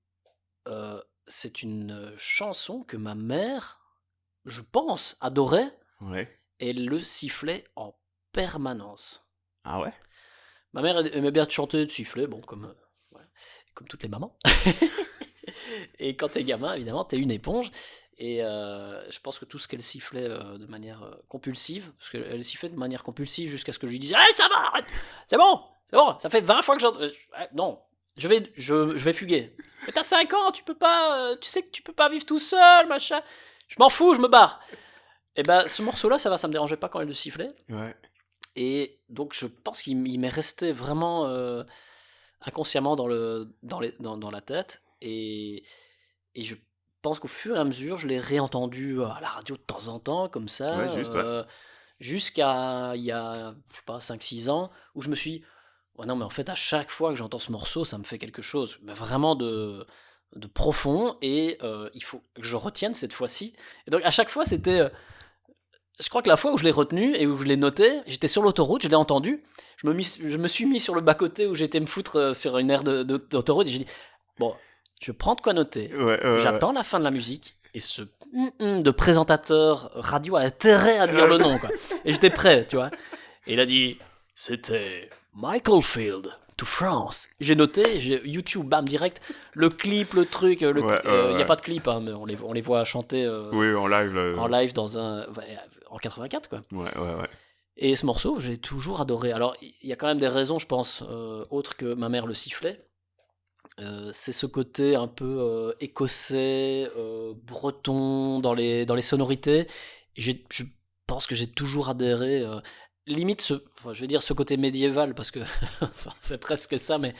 c'est une chanson que ma mère, je pense, adorait. Ouais. Et elle le sifflait en permanence. Ah ouais? Ma mère aimait bien de chanter, de siffler, bon, voilà, comme toutes les mamans. Et quand t'es gamin, évidemment, t'es une éponge. Et je pense que tout ce qu'elle sifflait de manière compulsive, parce qu'elle sifflait de manière compulsive jusqu'à ce que je lui dise « Hey, ça va, arrête, c'est bon, ça fait 20 fois que j'entends... Non, je vais fuguer. Mais t'as 5 ans, tu sais que tu peux pas vivre tout seul, machin. Je m'en fous, je me barre. » Et ben, ce morceau-là, ça me dérangeait pas quand elle le sifflait. Ouais. Et donc, je pense qu'il m'est resté vraiment inconsciemment dans la tête. Et je pense qu'au fur et à mesure, je l'ai réentendu à la radio de temps en temps, comme ça, Ouais, juste, ouais. jusqu'à il y a, je sais pas, 5-6 ans, où je me suis dit, ouais, non, mais en fait, à chaque fois que j'entends ce morceau, ça me fait quelque chose, mais vraiment de profond, et il faut que je retienne cette fois-ci. Et donc, à chaque fois, c'était... je crois que la fois où je l'ai retenu et où je l'ai noté, j'étais sur l'autoroute, je l'ai entendu. Je me suis mis sur le bas-côté où j'étais me foutre sur une aire d'autoroute et j'ai dit bon, je prends de quoi noter. J'attends la fin de la musique et ce de présentateur radio a intérêt à dire le nom, quoi. Et j'étais prêt, tu vois. Et il a dit c'était Michael Field to France. J'ai noté, YouTube, bam, direct. Le clip, le truc, il n'y a pas de clip, hein, mais on les voit chanter en live. en live en 84, quoi. Ouais. Et ce morceau, j'ai toujours adoré. Alors, il y a quand même des raisons, je pense, autres que ma mère le sifflait. C'est ce côté un peu écossais, breton dans les sonorités. Je pense que j'ai toujours adhéré. Limite, je vais dire ce côté médiéval, parce que c'est presque ça, mais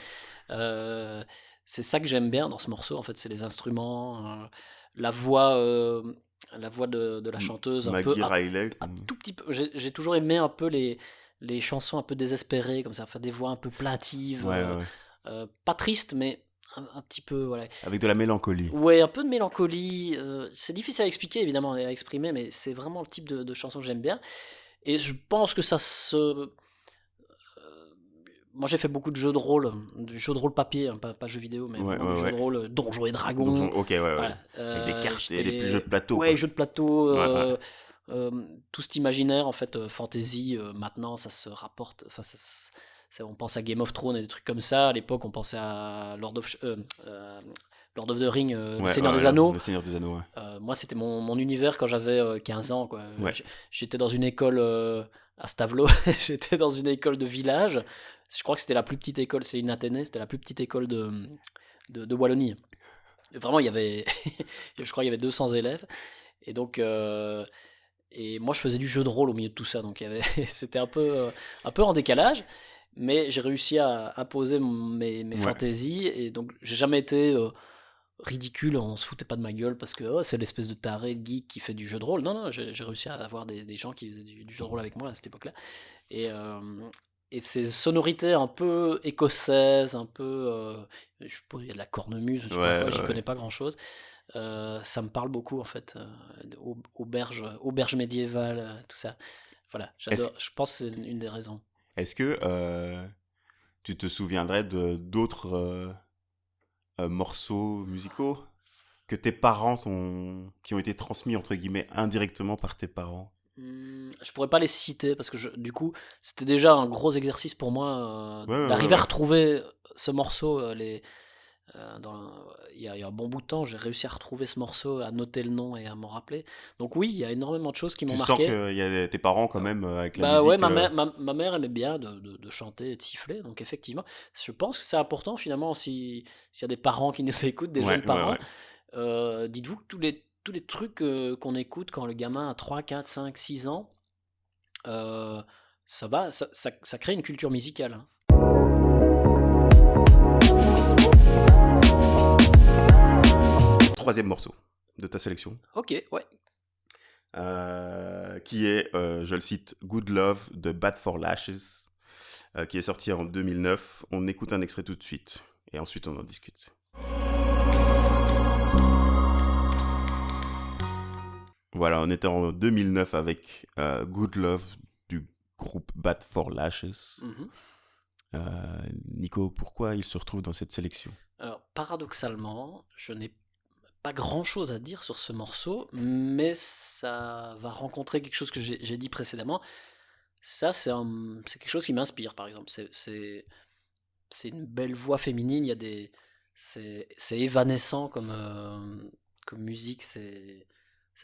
c'est ça que j'aime bien dans ce morceau. En fait, c'est les instruments, la voix de la chanteuse, Maggie Riley. un tout petit peu. J'ai toujours aimé un peu les chansons un peu désespérées, comme ça, faire des voix un peu plaintives, pas tristes, mais un petit peu, voilà. Avec de la mélancolie. Ouais, un peu de mélancolie. C'est difficile à expliquer, évidemment, et à exprimer, mais c'est vraiment le type de chanson que j'aime bien. Et je pense que ça se. Moi, j'ai fait beaucoup de jeux de rôle, du jeu de rôle papier, hein, pas jeux vidéo, mais du jeu de rôle Donjons et Dragons. Ok, Voilà. Avec des cartes et des jeux de plateau. Ouais, quoi. jeux de plateau. Tout cet imaginaire, en fait, fantasy, maintenant, ça se rapporte. Enfin, on pense à Game of Thrones et des trucs comme ça. À l'époque, on pensait à Lord of the Ring, le Seigneur des Anneaux. Le Seigneur des Anneaux, ouais. Moi, c'était mon univers quand j'avais 15 ans, quoi. Ouais. J'étais dans une école à Stavelot, j'étais dans une école de village. Je crois que c'était la plus petite école, c'est une Athénée, c'était la plus petite école de Wallonie. Et vraiment, il y avait, je crois qu'il y avait 200 élèves. Et donc, et moi, je faisais du jeu de rôle au milieu de tout ça. Donc, c'était un peu en décalage. Mais j'ai réussi à imposer mes fantaisies. Et donc, j'ai jamais été ridicule, on se foutait pas de ma gueule parce que c'est l'espèce de taré geek qui fait du jeu de rôle. Non, j'ai réussi à avoir des gens qui faisaient du jeu de rôle avec moi à cette époque-là. Et ces sonorités un peu écossaises, un peu. Je suppose il y a de la cornemuse, je sais pas quoi, j'y connais pas grand-chose. Ça me parle beaucoup en fait. Auberge médiévale, tout ça. Voilà, j'adore. Je pense que c'est une des raisons. Est-ce que tu te souviendrais d'autres morceaux musicaux que tes parents qui ont été transmis entre guillemets indirectement par tes parents? Je pourrais pas les citer parce que du coup c'était déjà un gros exercice pour moi d'arriver à retrouver ce morceau. Il y a un bon bout de temps, j'ai réussi à retrouver ce morceau, à noter le nom et à m'en rappeler. Donc oui, il y a énormément de choses qui m'ont marqué. Tu sens qu'il y a tes parents quand même avec la musique. Ouais, ma mère aimait bien de chanter et de siffler, donc effectivement, je pense que c'est important finalement s'il y a des parents qui nous écoutent, des jeunes parents. Dites-vous que tous les trucs qu'on écoute quand le gamin a 3, 4, 5, 6 ans, ça crée une culture musicale. Hein. Troisième morceau de ta sélection. Ok, ouais. Qui est, je le cite, Good Love de Bad for Lashes, qui est sorti en 2009. On écoute un extrait tout de suite et ensuite on en discute. Voilà, on était en 2009 avec Good Love du groupe Bad for Lashes. Nico, pourquoi il se retrouve dans cette sélection? Alors, paradoxalement, je n'ai pas grand-chose à dire sur ce morceau, mais ça va rencontrer quelque chose que j'ai dit précédemment. Ça, c'est quelque chose qui m'inspire, par exemple. C'est une belle voix féminine, c'est évanescent comme musique, c'est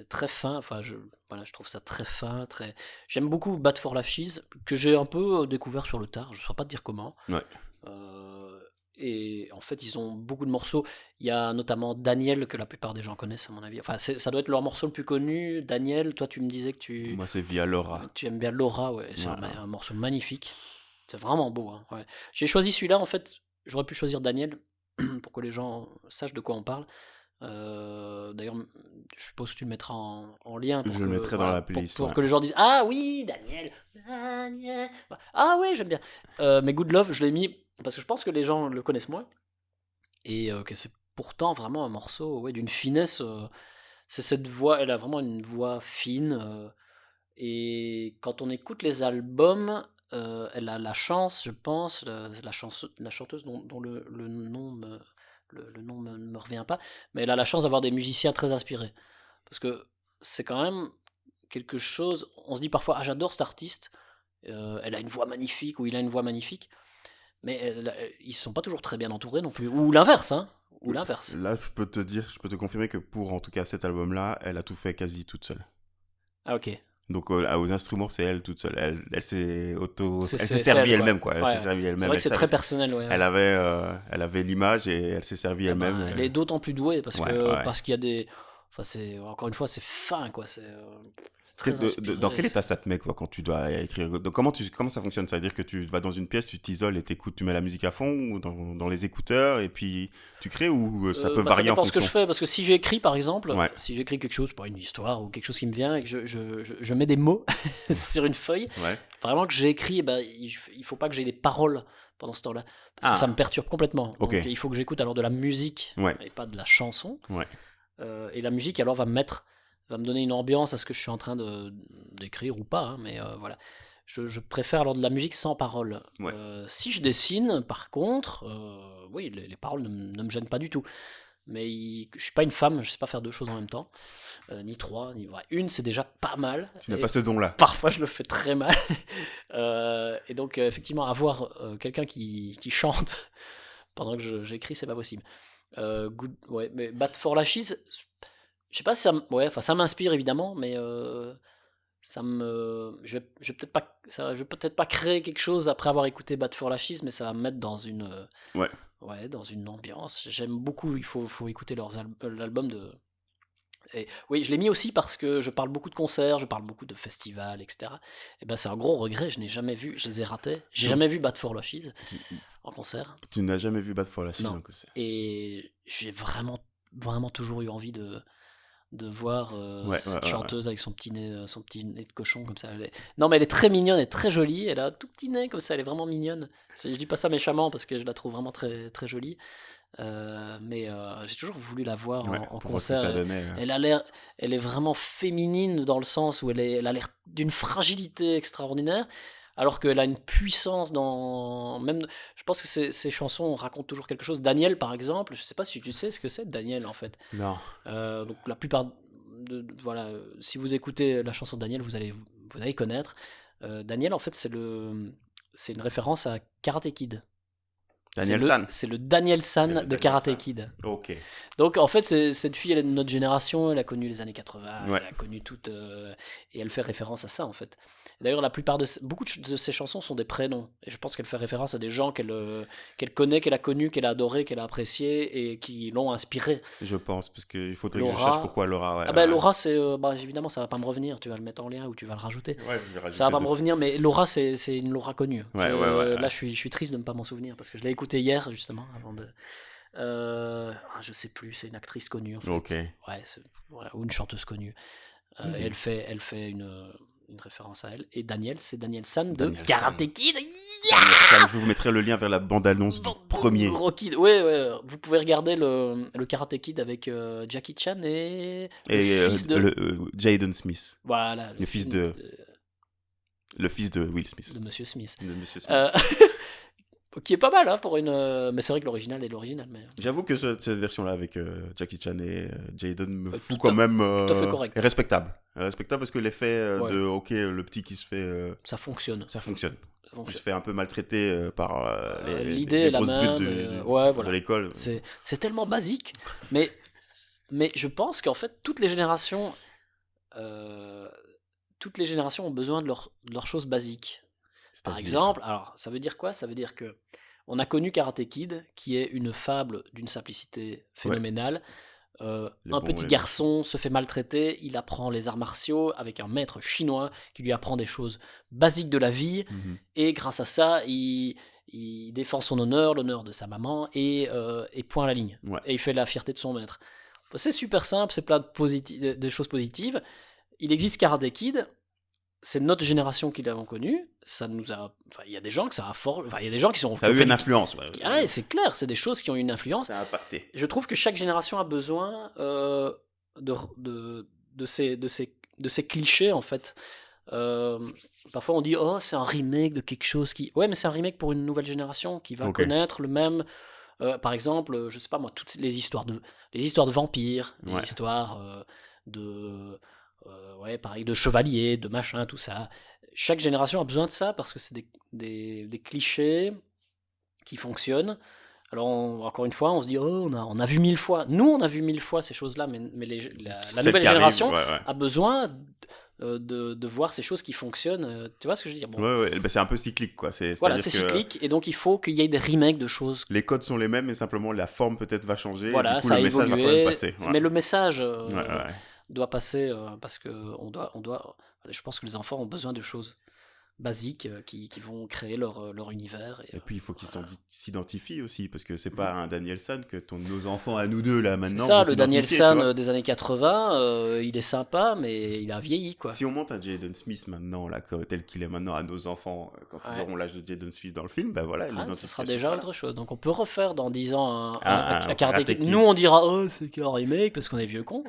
très fin, enfin je trouve ça très fin, j'aime beaucoup Bad for Lashes, que j'ai un peu découvert sur le tard, je ne saurais pas te dire comment. Ouais. Et en fait ils ont beaucoup de morceaux, il y a notamment Daniel que la plupart des gens connaissent à mon avis, enfin ça doit être leur morceau le plus connu. Daniel, toi tu me disais que moi c'est Via Laura, tu aimes bien Laura, ouais, c'est un morceau magnifique, c'est vraiment beau, hein, ouais. J'ai choisi celui-là, en fait j'aurais pu choisir Daniel pour que les gens sachent de quoi on parle. D'ailleurs, je suppose que tu le mettras en lien. Je le mettrai dans la playlist. Pour que les gens disent ah oui, Daniel. Ah oui, j'aime bien. Mais Good Love, je l'ai mis parce que je pense que les gens le connaissent moins. Et que c'est pourtant vraiment un morceau d'une finesse. C'est cette voix, elle a vraiment une voix fine. Et quand on écoute les albums, elle a la chance, je pense, la chanteuse dont le nom le nom ne me revient pas, mais elle a la chance d'avoir des musiciens très inspirés. Parce que c'est quand même quelque chose, on se dit parfois, ah j'adore cet artiste, elle a une voix magnifique, ou il a une voix magnifique, mais ils sont pas toujours très bien entourés non plus. Ou l'inverse, hein. Ou l'inverse. Là, je peux te confirmer que pour en tout cas cet album-là, elle a tout fait quasi toute seule. Ah ok. Donc aux instruments, c'est elle toute seule. Elle s'est C'est elle s'est servie elle, elle-même ouais. quoi. Elle Ouais. s'est servie C'est elle-même. vrai Elle que c'est savait très ce- personnel, ouais. Elle avait l'image et elle s'est servie Ah bah, elle-même. elle est d'autant plus douée Ouais, ouais. parce qu'il y a des. Enfin, encore une fois, c'est fin, quoi. C'est très Dans inspiré. quel état ça te met quoi, quand tu dois écrire? Donc, comment ça fonctionne? Ça veut dire que tu vas dans une pièce, tu t'isoles et t'écoutes, tu mets la musique à fond ou dans les écouteurs et puis tu crées, ou ça peut Bah, ça varier en dépend ce que fonction? je fais, parce que si j'écris, par exemple, Ouais, si j'écris quelque chose, pas une histoire ou quelque chose qui me vient, et que je mets des mots sur une feuille, ouais. vraiment que j'écris, eh ben, il faut pas que j'ai des paroles pendant ce temps-là, parce que ça me perturbe complètement. Ok. Donc il faut que j'écoute alors de la musique Ouais. et pas de la chanson. Ouais. Et la musique alors va me donner une ambiance à ce que je suis en train d'écrire ou pas, hein, mais voilà. Je préfère alors de la musique sans paroles. Ouais. Si je dessine, par contre, oui, les paroles ne me gênent pas du tout. Mais je suis pas une femme, je sais pas faire deux choses en même temps, ni trois, ouais, une c'est déjà pas mal. Tu n'as Et pas ce don-là. parfois je le fais très mal. Et donc effectivement avoir quelqu'un qui chante pendant que j'écris, c'est pas possible. Ouais, mais Bad for Lashes, je sais pas si ouais, enfin ça m'inspire évidemment, mais je vais peut-être pas créer quelque chose après avoir écouté Bad for Lashes, mais ça va me mettre dans une Ouais. ouais, dans une ambiance. J'aime beaucoup, il faut écouter l'album de. Et oui, je l'ai mis aussi parce que je parle beaucoup de concerts, je parle beaucoup de festivals, etc. Et ben c'est un gros regret, je n'ai jamais vu, je les ai ratés. J'ai jamais vu Bad for Lashes en concert. Tu n'as jamais vu Bad for Lashes Non. en concert. Et j'ai vraiment, vraiment toujours eu envie de voir cette Ouais. chanteuse avec son petit nez de cochon comme ça. Non, mais elle est très mignonne, elle est très jolie. Elle a un tout petit nez comme ça, elle est vraiment mignonne. Je dis pas ça méchamment parce que je la trouve vraiment très, très jolie. Mais j'ai toujours voulu la voir Ouais, en pour voir ce que concert. ça donnait. Elle est vraiment féminine dans le sens où elle a l'air d'une fragilité extraordinaire, alors qu'elle a une puissance même, je pense que ses chansons racontent toujours quelque chose. Daniel, par exemple, je sais pas si tu sais ce que c'est Daniel en fait. Non. Donc la plupart voilà, si vous écoutez la chanson de Daniel, vous allez connaître. Daniel, en fait, c'est une référence à Karate Kid. Daniel San. C'est le Daniel San de Daniel Karate San. Kid. Ok. Donc en fait, cette fille, elle est de notre génération, elle a connu les années 80, Ouais. elle a connu toutes, et elle fait référence à ça en fait. D'ailleurs, beaucoup de ses chansons sont des prénoms, et je pense qu'elle fait référence à des gens qu'elle connaît, qu'elle a connus, qu'elle a adorés, qu'elle a appréciés, et qui l'ont inspirée. Je pense, parce qu'il faudrait que je Laura. cherche pourquoi Laura. Ouais, Ah bah ouais. Laura, évidemment, ça va pas me revenir, tu vas le mettre en lien ou tu vas le rajouter. Ouais, je vais rajouter Ça va pas me deux. revenir, mais Laura, c'est une Laura connue. Ouais. Là, je suis triste de ne pas m'en souvenir, parce que je l'ai écouté hier, justement, avant de... je sais plus, c'est une actrice connue, en fait. Ok. Ouais, ou une chanteuse connue. Et elle fait une référence à elle. Et Daniel, c'est Daniel San de Daniel Karate San. Kid. Daniel San, je vous mettrai le lien vers la bande-annonce du premier. Gros Kid. Ouais, vous pouvez regarder le Karate Kid avec Jackie Chan et le fils de... Jaden Smith. Voilà. le fils de Will Smith. de Monsieur Smith. De Monsieur Smith. Qui est pas mal, hein, pour une... Mais c'est vrai que l'original est l'original. Mais... J'avoue que cette version-là avec Jackie Chan et Jaden me fout tout quand même... tout à fait correct. est respectable. Respectable parce que l'effet Ouais. de, ok, le petit qui se fait... Ça fonctionne. ça fonctionne. Donc, Il se fait un peu maltraiter par l'idée les est la grosses même, buttes ouais, de voilà. l'école. c'est tellement basique, mais je pense qu'en fait toutes les générations ont besoin de leurs choses basiques. Par C'est-à-dire- exemple, alors ça veut dire quoi? Ça veut dire que on a connu Karate Kid, qui est une fable d'une simplicité phénoménale. Un bon petit et le garçon se fait maltraiter, il apprend les arts martiaux avec un maître chinois qui lui apprend des choses basiques de la vie, Mhm. et grâce à ça, il défend son honneur, l'honneur de sa maman, et point à la ligne. Ouais. Et il fait la fierté de son maître. C'est super simple, c'est plein de choses positives. Il existe Karate Kid, c'est notre génération qui l'avons connu. Ça nous a, enfin, il y a des gens que ça a fort, enfin, il y a des gens qui sont. Ça a eu une influence. Ouais. Ah ouais, c'est clair, c'est des choses qui ont une influence. Ça a impacté. Je trouve que chaque génération a besoin de ces clichés en fait, Parfois on dit oh c'est un remake de quelque chose qui... Ouais mais c'est un remake pour une nouvelle génération qui va Ok. connaître le même... par exemple, je sais pas moi, toutes les histoires de vampires, des Ouais. histoires de... ouais pareil, de chevaliers, de machin, tout ça. Chaque génération a besoin de ça parce que c'est des clichés qui fonctionnent. Alors encore une fois, on se dit oh on a vu 1000 fois. Nous on a vu 1000 fois ces choses-là, mais la Celle nouvelle qui arrive, génération ouais. a besoin de voir ces choses qui fonctionnent. Tu vois ce que je veux dire? Bon, Ouais. Bah, c'est un peu cyclique, quoi. voilà, C'est-à-dire c'est que cyclique et donc il faut qu'il y ait des remakes de choses. les codes sont les mêmes, mais simplement la forme peut-être va changer. Et du Voilà, coup, ça a le message va quand même évolué, passer. Ouais. mais le message Ouais. doit passer parce que je pense que les enfants ont besoin de choses basiques qui vont créer leur univers. Et puis, il faut qu'ils voilà. s'identifient aussi, parce que c'est pas un Danielson que nos enfants à nous deux, là, C'est maintenant, ça, vont le s'identifier, tu Danielson vois. des années 80, il est sympa, mais il a vieilli, quoi. Si on monte un Jaden Smith maintenant, là, tel qu'il est maintenant à nos enfants, quand ils Ouais. auront l'âge de Jaden Smith dans le film, ben voilà, Ça l'identification sera déjà sera là. autre chose. Donc on peut refaire dans 10 ans Un un Karate Karate Kid. Kid. Nous on dira oh c'est qu'un remake parce qu'on est vieux cons.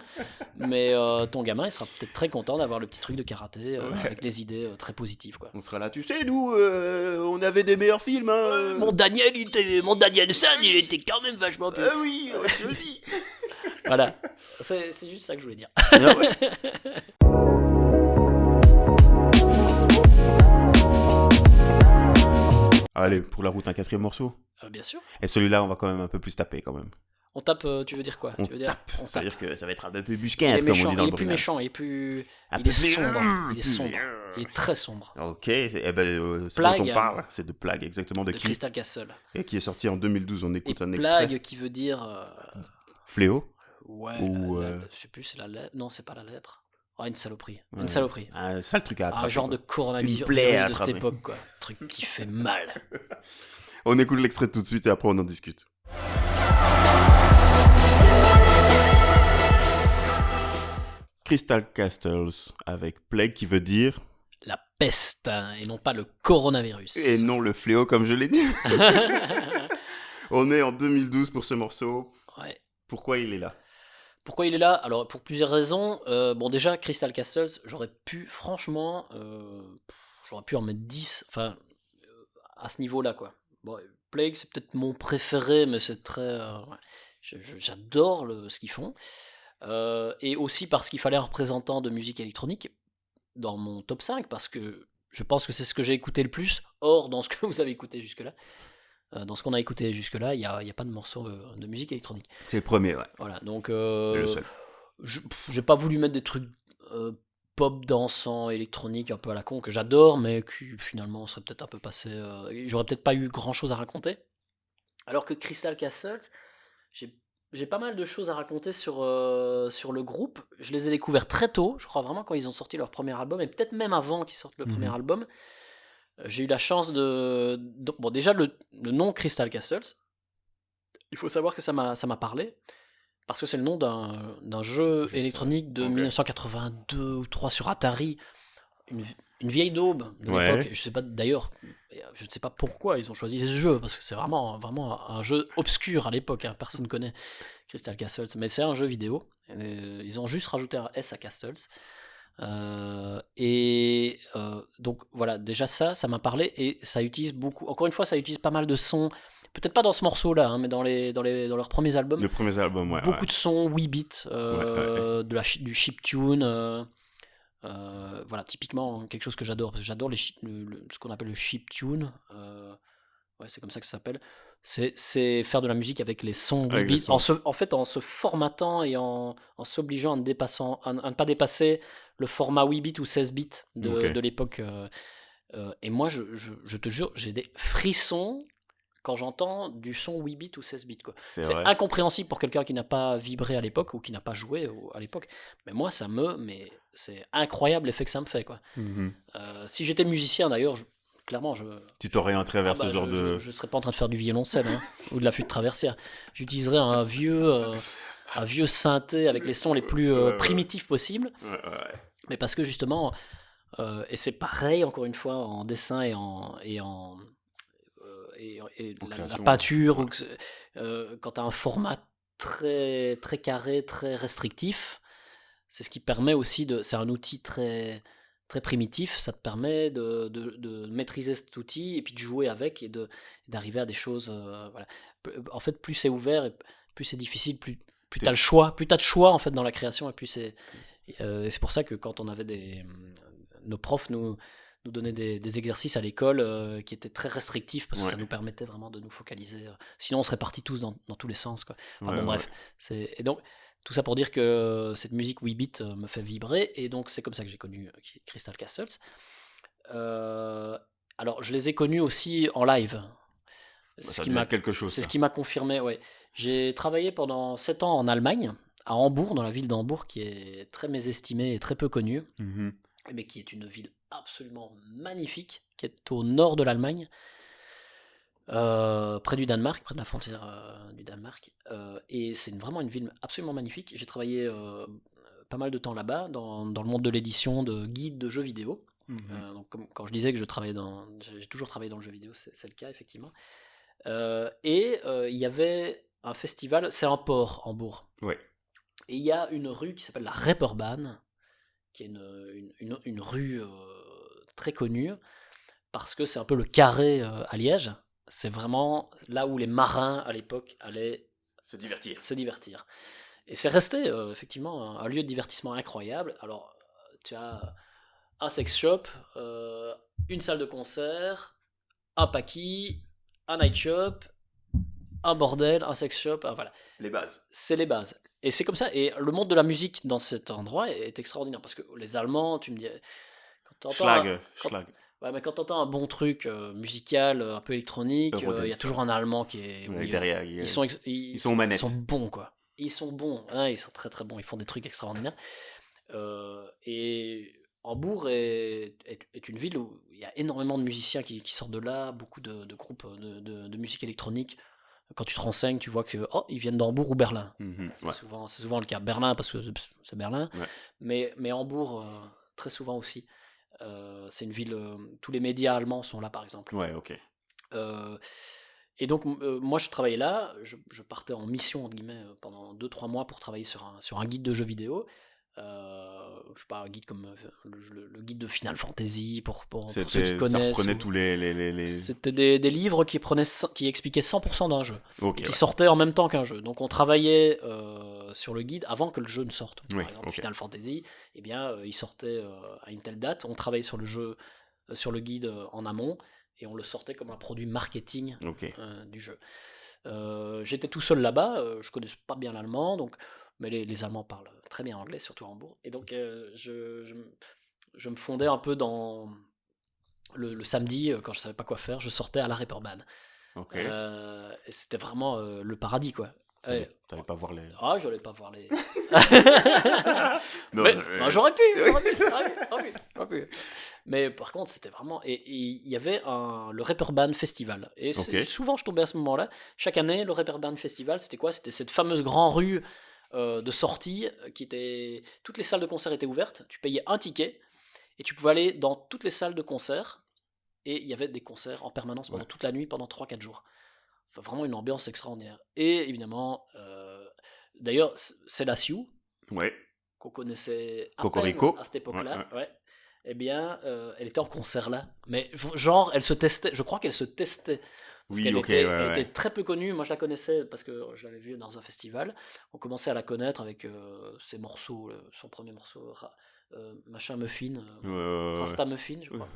Mais ton gamin il sera peut-être très content d'avoir le petit truc de karaté avec des idées très positives quoi. On sera là, tu sais, nous, on avait des meilleurs films, hein. Mon Danielson il était quand même vachement plus. Ah oui, je le dis. Voilà. C'est juste ça que je voulais dire. Ah ouais. Allez, pour la route, un quatrième morceau. Bien sûr. Et celui-là, on va quand même un peu plus taper, quand même. On tape, tu veux dire quoi? On Tu veux dire, tape. on Ça veut tape. dire que ça va être un peu plus Il est busquette, comme on méchant, dit dans il le est plus Borinage. méchant, il est plus. Un Il peu est sombre. Il est plus- sombre. Il est très sombre. Ok, eh ben, ce Plague. dont on parle, c'est de Plague, exactement, de De qui Crystal Castle. et qui est sorti en 2012. On Et écoute un extrait. plague qui veut dire. Fléau. Ouais, Ou, je sais plus, c'est la lèpre. Non, c'est pas la lèpre. Oh, une saloperie. Ouais. Une saloperie. Un sale truc à attraper. Un genre de quoi. coronavirus Une plaie à de cette attraper. époque, quoi. Un truc qui fait mal. On écoute l'extrait tout de suite et après on en discute. Crystal Castles avec Plague qui veut dire La peste, hein, et non pas le coronavirus. et non le fléau comme je l'ai dit. On est en 2012 pour ce morceau. Ouais. Pourquoi il est là? Pourquoi il est là? Alors, pour plusieurs raisons. Bon, déjà, Crystal Castles, j'aurais pu, franchement, j'aurais pu en mettre 10, enfin, à ce niveau-là, quoi. Bon, Plague, c'est peut-être mon préféré, mais c'est très... ouais. J'adore ce qu'ils font. Et aussi parce qu'il fallait un représentant de musique électronique dans mon top 5, parce que je pense que c'est ce que j'ai écouté le plus, hors dans ce que vous avez écouté jusque-là. Dans ce qu'on a écouté jusque-là, il n'y a pas de morceau de musique électronique. C'est le premier, ouais. Voilà, donc Et le seul. j'ai pas voulu mettre des trucs pop dansant électronique un peu à la con que j'adore, mais qui finalement serait peut-être un peu passé. J'aurais peut-être pas eu grand-chose à raconter. Alors que Crystal Castles, j'ai pas mal de choses à raconter sur le groupe. Je les ai découverts très tôt, je crois vraiment quand ils ont sorti leur premier album, et peut-être même avant qu'ils sortent le premier album. J'ai eu la chance bon, déjà, le nom Crystal Castles, il faut savoir que ça m'a parlé, parce que c'est le nom d'un jeu électronique de 1982 ou 3 sur Atari, une vieille daube de l'époque. Je sais pas, d'ailleurs, je ne sais pas pourquoi ils ont choisi ce jeu, parce que c'est vraiment un jeu obscur à l'époque, hein, personne ne connaît Crystal Castles, mais c'est un jeu vidéo. Ils ont juste rajouté un S à Castles. Donc voilà, déjà ça m'a parlé, et ça utilise beaucoup, encore une fois, ça utilise pas mal de sons, peut-être pas dans ce morceau là, hein, mais dans leurs premiers albums. Le premier album, ouais. Beaucoup de sons 8 bits, du chiptune, voilà, typiquement quelque chose que j'adore, parce que j'adore ce qu'on appelle le chiptune, ouais, c'est comme ça que ça s'appelle. C'est faire de la musique avec les sons 8 bits, en se formatant et en s'obligeant à ne pas dépasser le format 8 bits ou 16 bits de l'époque. Et moi, je te jure, j'ai des frissons quand j'entends du son 8 bits ou 16 bits. Quoi. C'est incompréhensible pour quelqu'un qui n'a pas vibré à l'époque ou qui n'a pas joué à l'époque. Mais moi, mais c'est incroyable l'effet que ça me fait. Quoi. Si j'étais musicien d'ailleurs, clairement, tu t'orienterais vers ce genre de... Je serais pas en train de faire du violoncelle ou de la flûte traversière. J'utiliserais un vieux synthé avec les sons les plus primitifs possibles. Mais parce que justement, et c'est pareil encore une fois en dessin et la peinture, quand tu as un format très, très carré, très restrictif, c'est ce qui permet aussi c'est un outil très très primitif, ça te permet de maîtriser cet outil et puis de jouer avec et d'arriver à des choses. Voilà. En fait, plus c'est ouvert et plus c'est difficile, plus tu as le choix, plus tu as de choix en fait dans la création et et c'est pour ça que quand on avait nos profs nous donnaient des exercices à l'école qui étaient très restrictifs parce que ça nous permettait vraiment de nous focaliser. Sinon, on serait partis tous dans tous les sens, quoi. Enfin, bon, bref. Et donc, tout ça pour dire que cette musique 8 bits me fait vibrer, et donc c'est comme ça que j'ai connu Crystal Castles. Alors, je les ai connus aussi en live. Ça devait être quelque chose. C'est ce qui m'a confirmé, ouais. J'ai travaillé pendant 7 ans en Allemagne, à Hambourg, dans la ville d'Hambourg, qui est très mésestimée et très peu connue, mais qui est une ville absolument magnifique, qui est au nord de l'Allemagne, près du Danemark, près de la frontière du Danemark. Et c'est vraiment une ville absolument magnifique. J'ai travaillé pas mal de temps là-bas, dans le monde de l'édition de guides de jeux vidéo. Donc, quand je disais que j'ai toujours travaillé dans le jeu vidéo, c'est le cas, effectivement. Et il y avait un festival, c'est un port, Hambourg. Ouais. Et il y a une rue qui s'appelle la Reeperbahn, qui est une rue très connue, parce que c'est un peu le carré à Liège. C'est vraiment là où les marins, à l'époque, allaient se divertir. Et c'est resté, effectivement, un lieu de divertissement incroyable. Alors, tu as un sex shop, une salle de concert, un paquis, un night shop, un bordel, un sex shop, voilà. Les bases. C'est les bases. Et c'est comme ça. Et le monde de la musique dans cet endroit est extraordinaire. Parce que les Allemands, tu me dis... Schlag. Ouais, mais quand t'entends un bon truc musical, un peu électronique, il y a toujours un Allemand qui est... derrière. Ils sont aux manettes. Ils sont bons, quoi. Ils sont bons. Hein, ils sont très très bons. Ils font des trucs extraordinaires. Et Hambourg est une ville où il y a énormément de musiciens qui sortent de là, beaucoup de groupes de musique électronique. Quand tu te renseignes, tu vois que ils viennent d'Hambourg ou Berlin. C'est souvent le cas. Berlin parce que c'est Berlin, mais Hambourg très souvent aussi. C'est une ville. Tous les médias allemands sont là, par exemple. Ouais, ok. Et donc moi je travaillais là. Je partais en mission entre guillemets pendant 2-3 mois pour travailler sur un guide de jeux vidéo. Je sais pas, un guide comme le guide de Final Fantasy pour ceux qui connaissent. Ça reprenait tous les... C'était des livres qui expliquaient 100% d'un jeu, qui sortaient en même temps qu'un jeu. Donc on travaillait sur le guide avant que le jeu ne sorte. Par exemple, Final Fantasy, eh bien, il sortait à une telle date. On travaillait sur le jeu, sur le guide en amont, et on le sortait comme un produit marketing du jeu. J'étais tout seul là-bas, je connaissais pas bien l'allemand, donc... mais les Allemands parlent très bien anglais, surtout à Hambourg. Et donc, je me fondais un peu dans... Le samedi, quand je savais pas quoi faire, je sortais à la Reeperbahn. Et c'était vraiment le paradis, quoi. T'allais pas voir les... Ah, j'allais pas voir les... Non, mais, j'aurais pu. Mais par contre, c'était vraiment... Et il y avait le Reeperbahn Festival. Et souvent, je tombais à ce moment-là. Chaque année, le Reeperbahn Festival, c'était quoi ? C'était cette fameuse grande rue de sortie qui était... Toutes les salles de concert étaient ouvertes. Tu payais un ticket et tu pouvais aller dans toutes les salles de concert. Et il y avait des concerts en permanence pendant toute la nuit, pendant 3-4 jours. Enfin, vraiment une ambiance extraordinaire. Et évidemment, d'ailleurs, c'est la Sioux, qu'on connaissait à peine à cette époque-là. Eh bien, elle était en concert là. Mais genre, elle se testait. Je crois qu'elle se testait. Parce qu'elle était très peu connue. Moi, je la connaissais parce que je l'avais vue dans un festival. On commençait à la connaître avec ses morceaux. Son premier morceau, Machin Muffin. Rasta Muffin, je crois.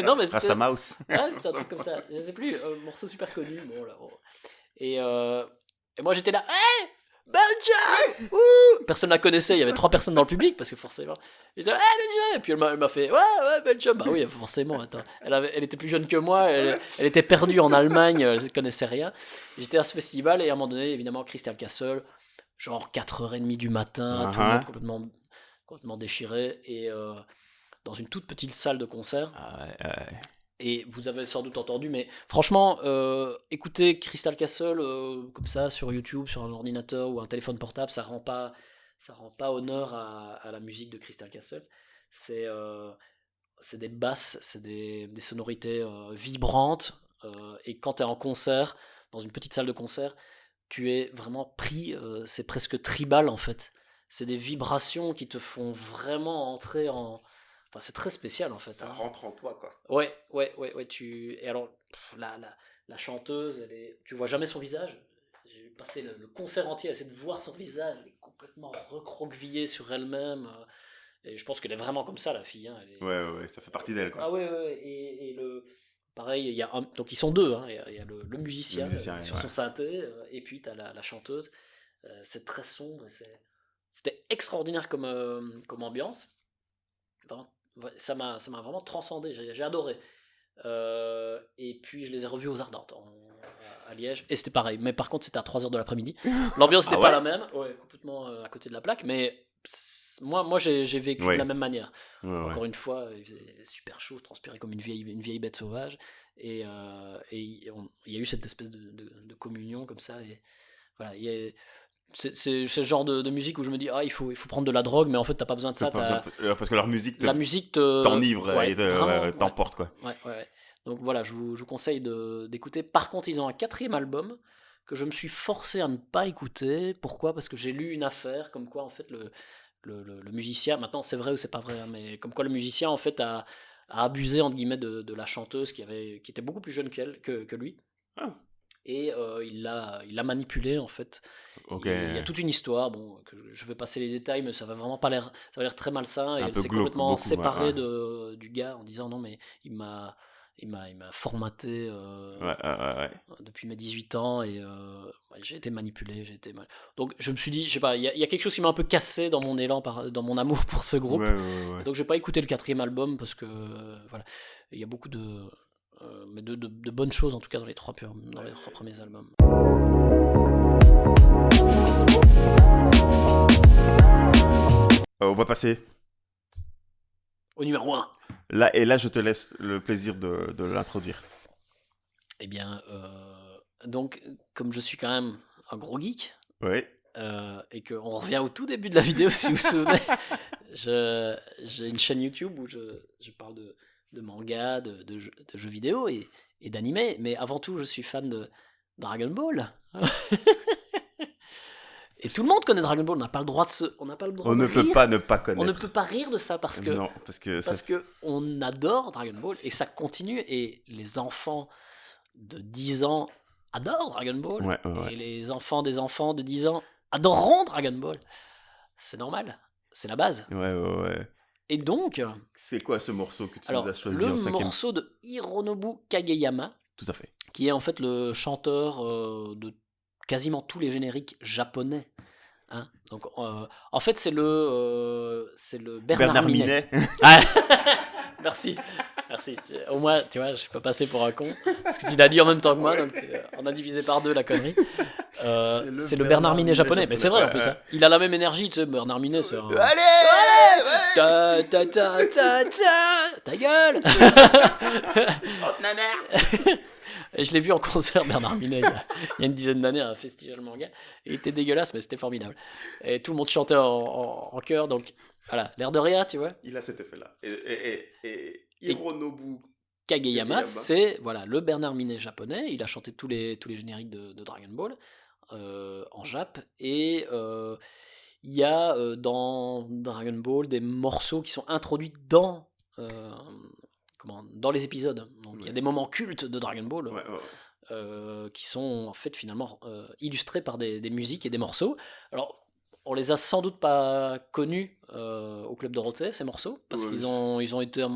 Non, mais Rasta Mouse. C'était un truc comme ça. Je sais plus, morceau super connu. Bon, là, bon. Et moi j'étais là, hey, Belgium, personne la connaissait, il y avait 3 personnes dans le public parce que forcément. J'étais là, hey, Belgium. Et puis elle m'a fait, ouais, Belgium. Bah oui, forcément. Attends, elle était plus jeune que moi, elle était perdue en Allemagne, elle ne connaissait rien. J'étais à ce festival et à un moment donné, évidemment, Crystal Castle, genre 4h30 du matin, tout le monde complètement déchiré. Et dans une toute petite salle de concert. Et vous avez sans doute entendu, mais franchement, écouter Crystal Castle comme ça sur YouTube, sur un ordinateur ou un téléphone portable, ça rend pas honneur à la musique de Crystal Castle. C'est des basses, c'est des sonorités vibrantes. Et quand tu es en concert, dans une petite salle de concert, tu es vraiment pris, c'est presque tribal en fait. C'est des vibrations qui te font vraiment entrer Enfin, c'est très spécial en fait. Ça rentre en toi, quoi. Ouais. Et alors, la chanteuse, tu vois jamais son visage. J'ai passé le concert entier à essayer de voir son visage. Elle est complètement recroquevillée sur elle-même. Et je pense qu'elle est vraiment comme ça, la fille. Hein. Ouais, ça fait partie d'elle, quoi. Ah ouais. Et pareil, donc ils sont deux. Hein. Il y a le musicien sur son synthé, et puis tu as la chanteuse. C'est très sombre. C'était extraordinaire comme ambiance. Vraiment, ça m'a vraiment transcendé. J'ai adoré. Et puis je les ai revus aux Ardentes à Liège, et c'était pareil, mais par contre c'était à 3h de l'après-midi. L'ambiance n'était pas la même, complètement à côté de la plaque, mais moi j'ai vécu de la même manière. Encore une fois, il faisait super chaud, je transpirais comme une vieille bête sauvage, et il y a eu cette espèce de communion comme ça, et voilà, c'est ce genre de musique où je me dis il faut prendre de la drogue, mais en fait t'as pas besoin de ça, parce que la musique t'enivre et t'emporte, quoi. Ouais. Donc voilà, je vous conseille d'écouter. Par contre, ils ont un 4e album que je me suis forcé à ne pas écouter. Pourquoi ? Parce que j'ai lu une affaire comme quoi en fait le musicien, maintenant c'est vrai ou c'est pas vrai, hein, mais comme quoi le musicien en fait a abusé entre guillemets de la chanteuse qui était beaucoup plus jeune que lui. Et il l'a manipulé en fait. Il y a toute une histoire, que je vais passer les détails, mais ça va l'air très malsain, et elle s'est complètement séparée du gars en disant non mais il m'a formaté depuis mes 18 ans, et j'ai été manipulé, donc je me suis dit, je sais pas, il y a quelque chose qui m'a un peu cassé dans mon élan, dans mon amour pour ce groupe. Donc j'ai pas écouté le 4e album parce que voilà, il y a beaucoup mais de bonnes choses en tout cas dans les trois premiers albums. On va passer au numéro 1. Là je te laisse le plaisir de l'introduire. Eh bien, donc comme je suis quand même un gros geek, et qu'on revient au tout début de la vidéo si vous vous souvenez, j'ai une chaîne YouTube où je parle de manga, de jeux vidéo et d'animé, mais avant tout je suis fan de Dragon Ball. Et tout le monde connaît Dragon Ball, on n'a pas le droit de rire. On ne peut pas ne pas connaître. On ne peut pas rire de ça parce que on adore Dragon Ball, et ça continue, et les enfants de 10 ans adorent Dragon Ball, et les enfants des enfants de 10 ans adoreront Dragon Ball. C'est normal, c'est la base. Et donc... C'est quoi ce morceau que tu nous as choisi en 5e ? Le morceau de Hironobu Kageyama. Tout à fait. Qui est en fait le chanteur de quasiment tous les génériques japonais. Hein, donc, en fait, c'est le Bernard Minet. Merci. Au moins, tu vois, je suis pas passé pour un con. Parce que tu l'as dit en même temps que moi, donc on a divisé par 2 la connerie. C'est le Bernard Minet japonais, mais c'est vrai en plus. Hein. Il a la même énergie, tu sais, Bernard Minet, c'est un... Allez ta gueule. Et je l'ai vu en concert, Bernard Minet, il y a une dizaine d'années à un festival manga. Il était dégueulasse, mais c'était formidable. Et tout le monde chantait en chœur, donc voilà, l'air de rien, tu vois. Il a cet effet-là. Et Hironobu Kageyama, c'est le Bernard Minet japonais. Il a chanté tous les génériques de Dragon Ball en Jap. Et il y a dans Dragon Ball des morceaux qui sont introduits dans les épisodes. Donc il y a des moments cultes de Dragon Ball qui sont en fait finalement illustrés par des musiques et des morceaux. Alors on les a sans doute pas connus au Club Dorothée, ces morceaux, parce qu'ils ont été...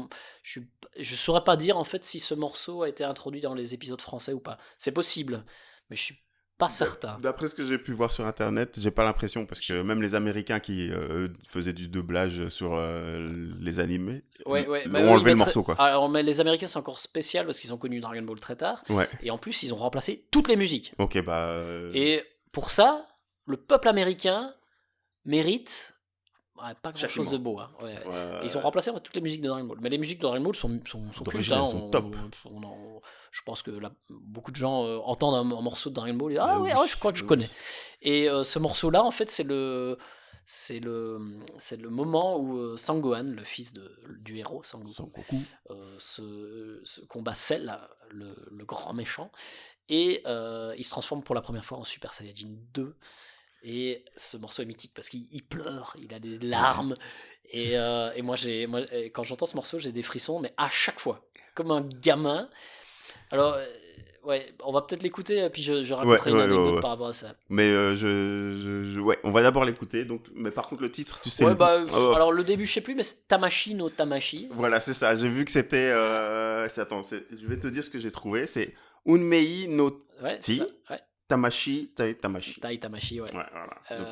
Je saurais pas dire en fait si ce morceau a été introduit dans les épisodes français ou pas. C'est possible, mais je suis pas certain. D'après ce que j'ai pu voir sur internet, j'ai pas l'impression, parce que même les Américains qui faisaient du doublage sur les animés ont enlevé le morceau, quoi. Alors, mais les Américains, c'est encore spécial parce qu'ils ont connu Dragon Ball très tard, et en plus ils ont remplacé toutes les musiques. Et pour ça, le peuple américain mérite pas grand chose de beau. Hein. Ils ont remplacé toutes les musiques de Dragon Ball. Mais les musiques de Dragon Ball sont cultes. Hein. Sont top. Je pense que beaucoup de gens entendent un morceau de Dragon Ball et je crois que je connais. Et ce morceau-là, en fait, c'est le moment où Sangohan, le fils du héros, Sangoku, se combat Cell, le grand méchant, et il se transforme pour la première fois en Super Saiyajin 2. Et ce morceau est mythique parce qu'il pleure, il a des larmes, Et moi, quand j'entends ce morceau, j'ai des frissons, mais à chaque fois, comme un gamin. Alors, ouais, on va peut-être l'écouter, puis je raconterai une anecdote par rapport à ça. Mais ouais, on va d'abord l'écouter. Donc, mais par contre, le titre, tu sais. Ouais, alors le début, je sais plus, mais c'est Tamashi no Tamashi. Voilà, c'est ça. J'ai vu que c'était. Attends, je vais te dire ce que j'ai trouvé. C'est Unmei no Ti. Ouais. Tamashi, Tamashi. Tai Tamashi, ouais. Ouais, voilà. Donc,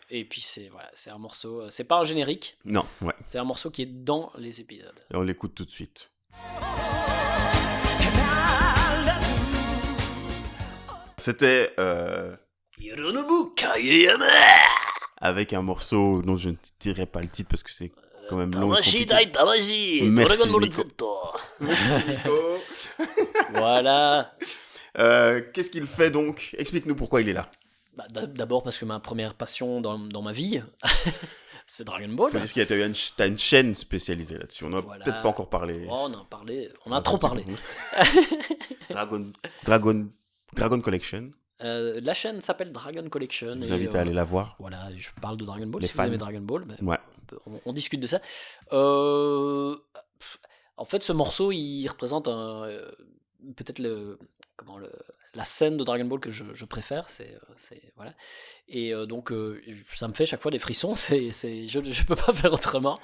et puis c'est un morceau. C'est pas un générique. Non, ouais. C'est un morceau qui est dans les épisodes. Et on l'écoute tout de suite. C'était Hironobu Kageyama avec un morceau dont je ne dirai pas le titre parce que c'est quand même long et compliqué. Tamashi Tai Tamashi Merci, Dragon Ball Nico. Z. Merci Nico. Voilà. Qu'est-ce qu'il fait donc? Explique-nous pourquoi il est là. D'abord parce que ma première passion dans ma vie, c'est Dragon Ball. Faut dire qu'il y a t'as une chaîne spécialisée là-dessus. On n'a peut-être pas encore parlé. Oh, on a trop parlé. Dragon Collection. La chaîne s'appelle Dragon Collection. Je vous invite à aller la voir. Voilà, je parle de Dragon Ball. Les si fans. vous aimez Dragon Ball, Ouais. on discute de ça. En fait, ce morceau, il représente peut-être la scène de Dragon Ball que je préfère. Voilà. Et donc, ça me fait chaque fois des frissons. Je peux pas faire autrement.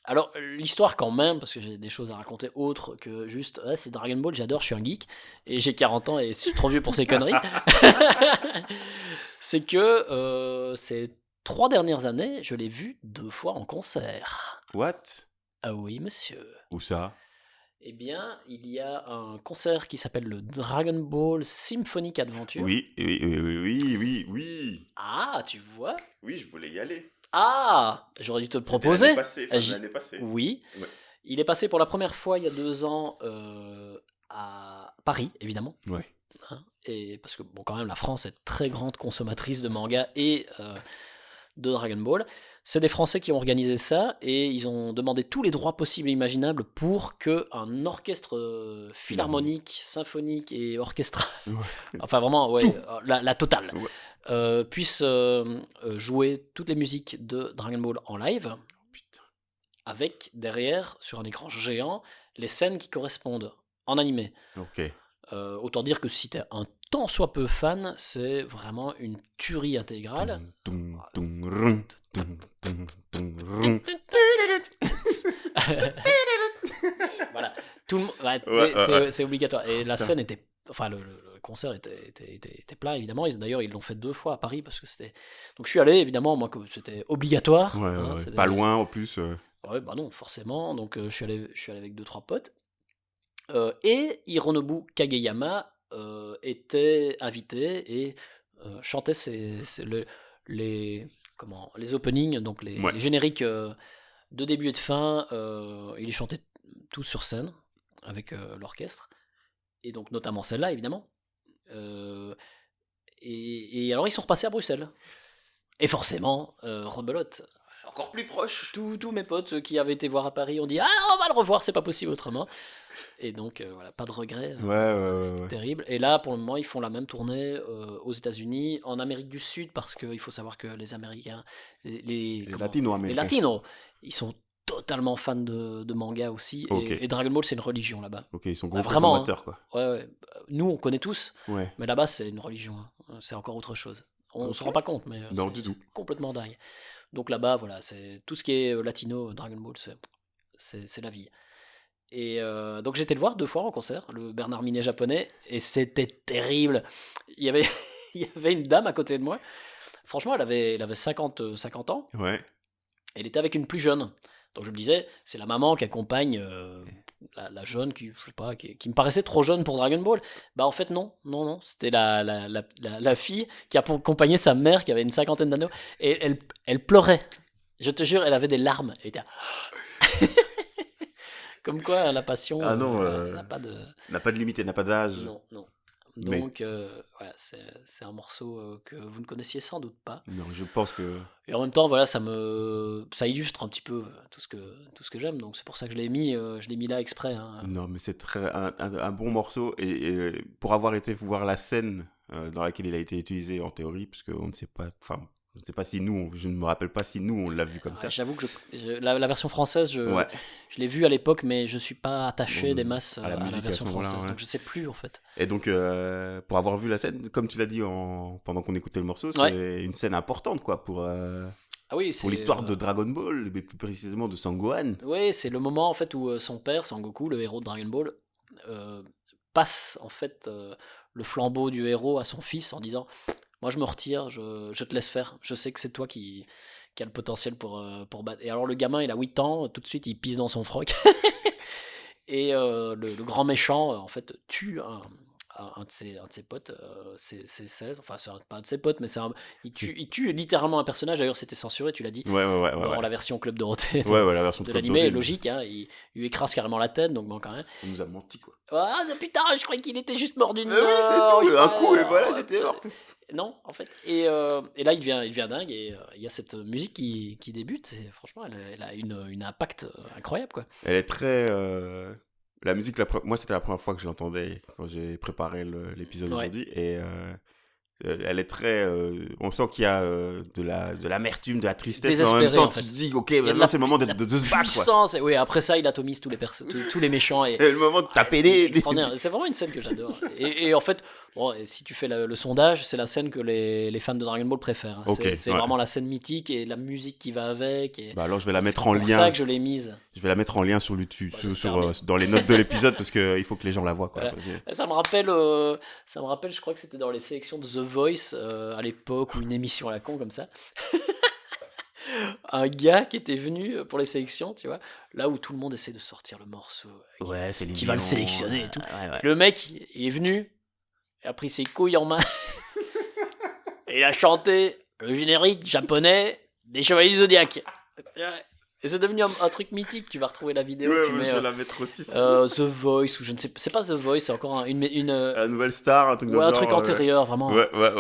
Alors, l'histoire quand même, parce que j'ai des choses à raconter autres que juste c'est Dragon Ball, j'adore, je suis un geek, et j'ai 40 ans et je suis trop vieux pour ces conneries. C'est que ces 3 dernières années, je l'ai vu 2 fois en concert. What? Ah oui, monsieur. Où ça? Eh bien, il y a un concert qui s'appelle le Dragon Ball Symphonic Adventure. Oui. Ah, tu vois? Oui, je voulais y aller. Ah, j'aurais dû te proposer. L'année passée. Oui. Ouais. Il est passé pour la première fois il y a 2 ans à Paris, évidemment. Ouais. Et parce que, bon, quand même, la France est très grande consommatrice de manga et de Dragon Ball. C'est des Français qui ont organisé ça et ils ont demandé tous les droits possibles et imaginables pour qu'un orchestre philharmonique, symphonique et orchestral, enfin vraiment, ouais, la totale, puisse jouer toutes les musiques de Dragon Ball en live, avec derrière, sur un écran géant, les scènes qui correspondent en animé. Ok. Autant dire que si t'es un tant soit peu fan, c'est vraiment une tuerie intégrale. Voilà, c'est obligatoire. Et la scène était, enfin le concert était plein évidemment. D'ailleurs ils l'ont fait 2 fois à Paris parce que c'était. Donc je suis allé évidemment, moi c'était obligatoire. C'était pas loin en plus. Ouais, bah non forcément. Donc je suis allé avec 2-3 potes. Et Hironobu Kageyama était invité et chantait les openings, donc les génériques de début et de fin. Il les chantait tous sur scène avec l'orchestre, et donc notamment celle-là évidemment. Et alors ils sont repassés à Bruxelles. Et forcément, rebelote. Encore plus proche. Tous mes potes qui avaient été voir à Paris ont dit on va le revoir, c'est pas possible autrement. Et donc voilà, pas de regret. C'était terrible. Et là, pour le moment, ils font la même tournée aux États-Unis, en Amérique du Sud, parce qu'il faut savoir que les Américains, les Latinos, ils sont totalement fans de manga aussi. Et Dragon Ball, c'est une religion là-bas. Ok, ils sont gros consommateurs, quoi. Ouais. Nous, on connaît tous, mais là-bas, c'est une religion. C'est encore autre chose. On se rend pas compte, mais non, du tout. Complètement dingue. Donc là-bas, voilà, c'est tout ce qui est latino, Dragon Ball, c'est la vie. Et donc j'étais le voir 2 fois en concert, le Bernard Minet japonais, et c'était terrible. Il y avait une dame à côté de moi. Franchement, elle avait 50 ans. Ouais. Elle était avec une plus jeune. Donc je me disais, c'est la maman qui accompagne la jeune qui me paraissait trop jeune pour Dragon Ball. Bah en fait non, c'était la fille qui accompagnait sa mère qui avait une 50aine d'années, et elle pleurait. Je te jure, elle avait des larmes. Elle était comme quoi la passion n'a pas de limite, n'a pas d'âge. Non. Donc voilà, c'est un morceau que vous ne connaissiez sans doute pas. Non, je pense que. Et en même temps, voilà, ça illustre un petit peu tout ce que j'aime. Donc c'est pour ça que je l'ai mis là exprès. Hein. Non, mais c'est un bon morceau, et pour avoir été voir la scène dans laquelle il a été utilisé en théorie, parce qu'on ne sait pas. Enfin, Je ne sais pas si nous, je ne me rappelle pas si nous on l'a vu comme ça. J'avoue que la version française, Ouais. je l'ai vue à l'époque, mais je suis pas attaché des masses à la musique à version ce moment-là, française, ouais. donc je sais plus en fait. Et donc, pour avoir vu la scène, comme tu l'as dit pendant qu'on écoutait le morceau, c'est une scène importante quoi pour Ah oui, c'est l'histoire de Dragon Ball, mais plus précisément de Sangohan. Oui, c'est le moment en fait où son père, Sangoku, le héros de Dragon Ball, passe en fait le flambeau du héros à son fils en disant moi je me retire, je te laisse faire, je sais que c'est toi qui a le potentiel pour battre. Et alors le gamin il a 8 ans, tout de suite il pisse dans son froc et le grand méchant en fait tue un de ses potes, c'est 16, enfin c'est pas un de ses potes, mais il tue littéralement un personnage, d'ailleurs c'était censuré, tu l'as dit, dans la version Club Dorothée la version de Club l'animé, Dorothée, logique, hein, il lui écrase carrément la tête, donc bon quand même. On nous a menti quoi. Ah putain, je croyais qu'il était juste mort d'une Oui, c'est tout, un coup et voilà, c'était mort. Non, en fait. Et là, il devient dingue et il y a cette musique qui débute. Et franchement, elle a une impact incroyable, quoi. Elle est très. La musique, moi, c'était la première fois que je l'entendais quand j'ai préparé l'épisode aujourd'hui. Et elle est très. On sent qu'il y a de l'amertume, de la tristesse. Et en même temps, tu te dis, ok, maintenant c'est le moment de se battre. Quoi. Oui, après ça, il atomise tous les méchants. Et, c'est le moment de taper les. C'est vraiment une scène que j'adore. Et en fait, bon, et si tu fais le sondage, c'est la scène que les fans de Dragon Ball préfèrent. C'est vraiment la scène mythique et la musique qui va avec. Et alors je vais la mettre en lien. C'est pour ça que je l'ai mise. Je vais la mettre en lien sur YouTube, dans les notes de l'épisode parce qu'il faut que les gens la voient. Quoi. Voilà. Ça me rappelle, je crois que c'était dans les sélections de The Voice à l'époque, ou une émission à la con comme ça. Un gars qui était venu pour les sélections, tu vois, là où tout le monde essaie de sortir le morceau qui va le sélectionner et tout. Ouais. Le mec, il est venu, il a pris ses couilles en main et il a chanté le générique japonais des Chevaliers du Zodiac. Et c'est devenu un truc mythique. Tu vas retrouver la vidéo. Je vais la mettre aussi. The Voice, ou je ne sais pas. C'est pas The Voice, c'est encore la nouvelle star, un truc de genre. Un truc antérieur, vraiment.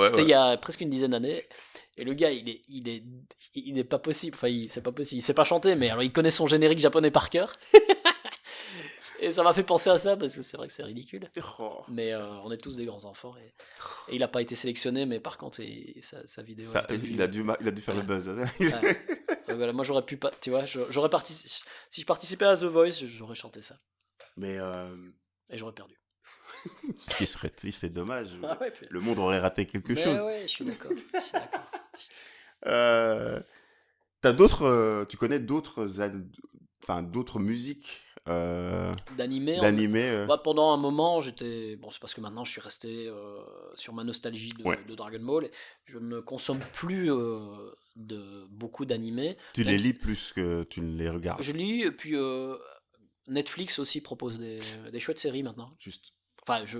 C'était il y a presque une dizaine d'années. Et le gars, il est pas possible. Enfin, c'est pas possible. Il sait pas chanter, mais alors il connaît son générique japonais par cœur. Et ça m'a fait penser à ça parce que c'est vrai que c'est ridicule. Mais on est tous des grands enfants et il a pas été sélectionné, mais par contre sa vidéo. Il a dû faire le buzz. Voilà, moi j'aurais pu pas, tu vois, si je participais à The Voice, j'aurais chanté ça. Mais et j'aurais perdu. Ce qui serait triste, c'est dommage. Puis... Le monde aurait raté quelque chose. Ouais, je suis d'accord. Tu connais d'autres musiques d'animé. Pendant un moment, c'est parce que maintenant je suis resté sur ma nostalgie de Dragon Ball. Et je ne consomme plus beaucoup d'animés. Tu les lis plus que tu ne les regardes. Je lis, et puis Netflix aussi propose des chouettes séries maintenant. Juste. Enfin, je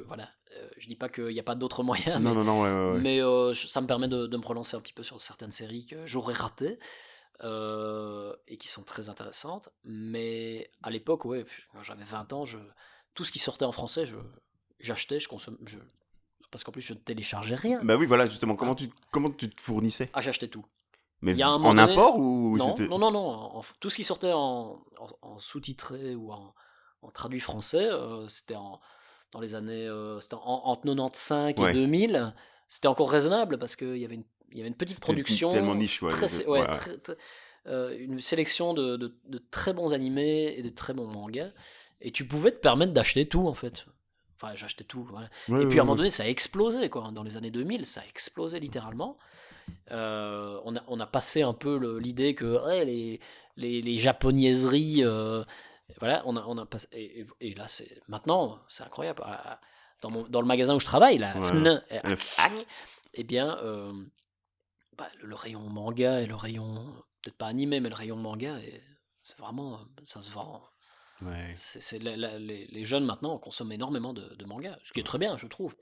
dis pas qu'il n'y a pas d'autres moyens. Non, mais ça me permet de me relancer un petit peu sur certaines séries que j'aurais ratées. Et qui sont très intéressantes, mais à l'époque, quand j'avais 20 ans, tout ce qui sortait en français, j'achetais, je consommais, parce qu'en plus je ne téléchargeais rien. Bah oui, voilà, justement, comment tu te fournissais? J'achetais tout. Mais en import ou Non, tout ce qui sortait en sous-titré ou en traduit français, c'était dans les années, c'était entre 95 et 2000, c'était encore raisonnable parce qu'il y avait une petite production tellement niche, une sélection de très bons animés et de très bons mangas, et tu pouvais te permettre d'acheter tout en fait. Enfin, j'achetais tout. Et puis à un moment donné, ça a explosé quoi. Dans les années 2000, ça a explosé littéralement. On a passé un peu l'idée que les japonaiseries, voilà, on a passé, et là maintenant c'est incroyable. Dans le magasin où je travaille, la eh bien, le rayon manga et le rayon, peut-être pas animé, mais le rayon manga, c'est vraiment, ça se vend. Ouais. Les jeunes maintenant consomment énormément de mangas, ce qui est très bien, je trouve.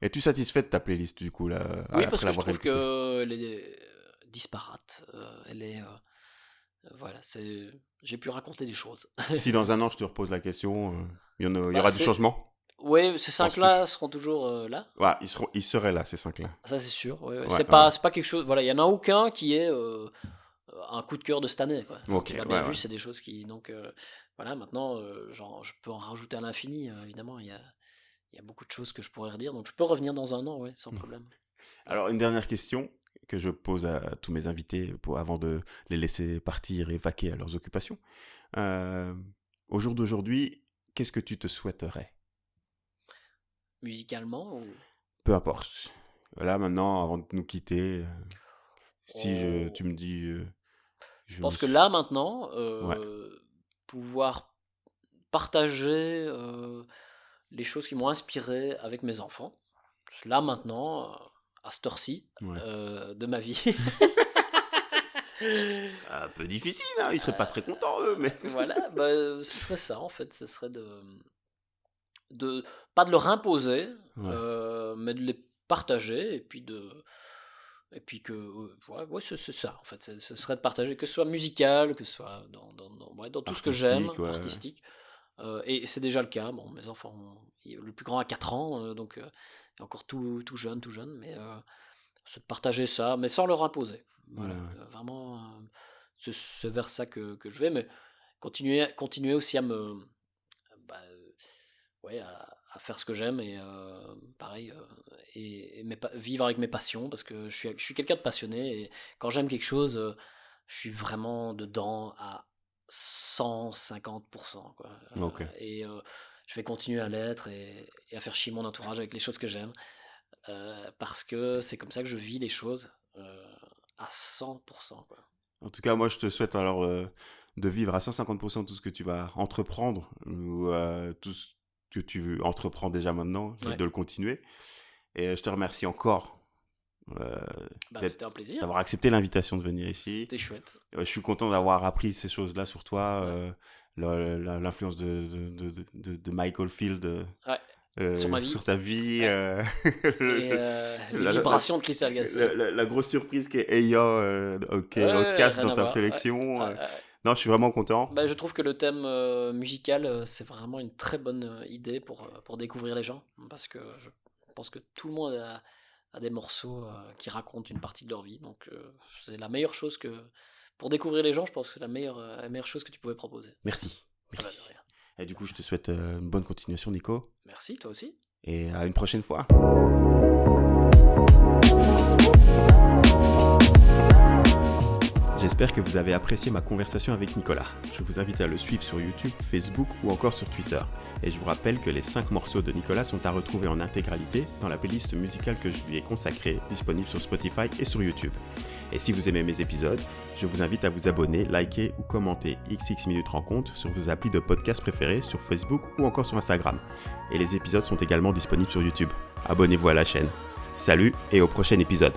Es-tu satisfait de ta playlist du coup là? Oui, parce que je trouve qu'elle est disparate. Elle est, voilà, j'ai pu raconter des choses. Si dans un an je te repose la question, il y aura du changement? Oui, ces 5-là seront toujours là. Ouais, ils seraient là, ces 5-là. Ça, c'est sûr. C'est pas quelque chose. Voilà, il y en a aucun qui est un coup de cœur de cette année. Quoi. Okay, tu l'as bien vu, c'est des choses qui. Donc, voilà, maintenant, je peux en rajouter à l'infini, évidemment. Il il y a beaucoup de choses que je pourrais redire, donc je peux revenir dans un an, ouais, sans problème. Alors, une dernière question que je pose à tous mes invités avant de les laisser partir et vaquer à leurs occupations. Au jour d'aujourd'hui, qu'est-ce que tu te souhaiterais? Musicalement ou... Peu importe. Là, maintenant, avant de nous quitter, Oh, tu me dis... je pense que là, maintenant, Ouais, pouvoir partager les choses qui m'ont inspiré avec mes enfants. Là, maintenant, à cette heure-ci ouais. de ma vie. C'est un peu difficile, hein. Ils seraient pas très contents, eux, mais... Voilà, bah, ce serait ça, en fait. Ce serait pas de leur imposer, Ouais. mais de les partager et puis que ouais, c'est ça en fait, ce serait de partager, que ce soit musical, que ce soit ouais, dans tout ce que j'aime, Artistique, ouais. artistique. Et c'est déjà le cas. Bon, mes enfants, le plus grand a 4 ans, donc il est encore tout jeune, mais c'est de partager ça, mais sans leur imposer. Ouais, Voilà, ouais. vraiment, c'est vers ça que je vais, mais continuer aussi à me, bah, ouais, à faire ce que j'aime et pareil, et vivre avec mes passions parce que je suis quelqu'un de passionné et quand j'aime quelque chose, je suis vraiment dedans à 150%, quoi. Ok. Et je vais continuer à l'être et à faire chier mon entourage avec les choses que j'aime parce que c'est comme ça que je vis les choses à 100%, quoi. En tout cas, moi, je te souhaite alors de vivre à 150% tout ce que tu vas entreprendre ou tout ce que tu entreprends déjà maintenant et Ouais, de le continuer. Et je te remercie encore bah, c'était un plaisir. d'avoir accepté l'invitation de venir ici. C'était chouette. Je suis content d'avoir appris ces choses-là sur toi, Ouais, l'influence de Michael Field ouais. Sur ma sur vie. ta vie, Ouais. le- Et le- les la, la- vibrations de Crystal Gassé. la grosse surprise qu'est Eya Ouais, Outcast rien dans à ta voir. Ouais, sélection. ouais, ouais. Non, je suis vraiment content. Bah, je trouve que le thème musical, c'est vraiment une très bonne idée pour découvrir les gens. Parce que je pense que tout le monde a des morceaux qui racontent une partie de leur vie. Donc, c'est la meilleure chose que. Pour découvrir les gens, je pense que c'est la meilleure chose que tu pouvais proposer. Merci. Ah bah, de Merci. rien. Et du coup, je te souhaite une bonne continuation, Nico. Merci, toi aussi. Et à une prochaine fois. J'espère que vous avez apprécié ma conversation avec Nicolas. Je vous invite à le suivre sur YouTube, Facebook ou encore sur Twitter. Et je vous rappelle que les 5 morceaux de Nicolas sont à retrouver en intégralité dans la playlist musicale que je lui ai consacrée, disponible sur Spotify et sur YouTube. Et si vous aimez mes épisodes, je vous invite à vous abonner, liker ou commenter XX Minutes Rencontre sur vos applis de podcast préférés, sur Facebook ou encore sur Instagram. Et les épisodes sont également disponibles sur YouTube. Abonnez-vous à la chaîne. Salut et au prochain épisode.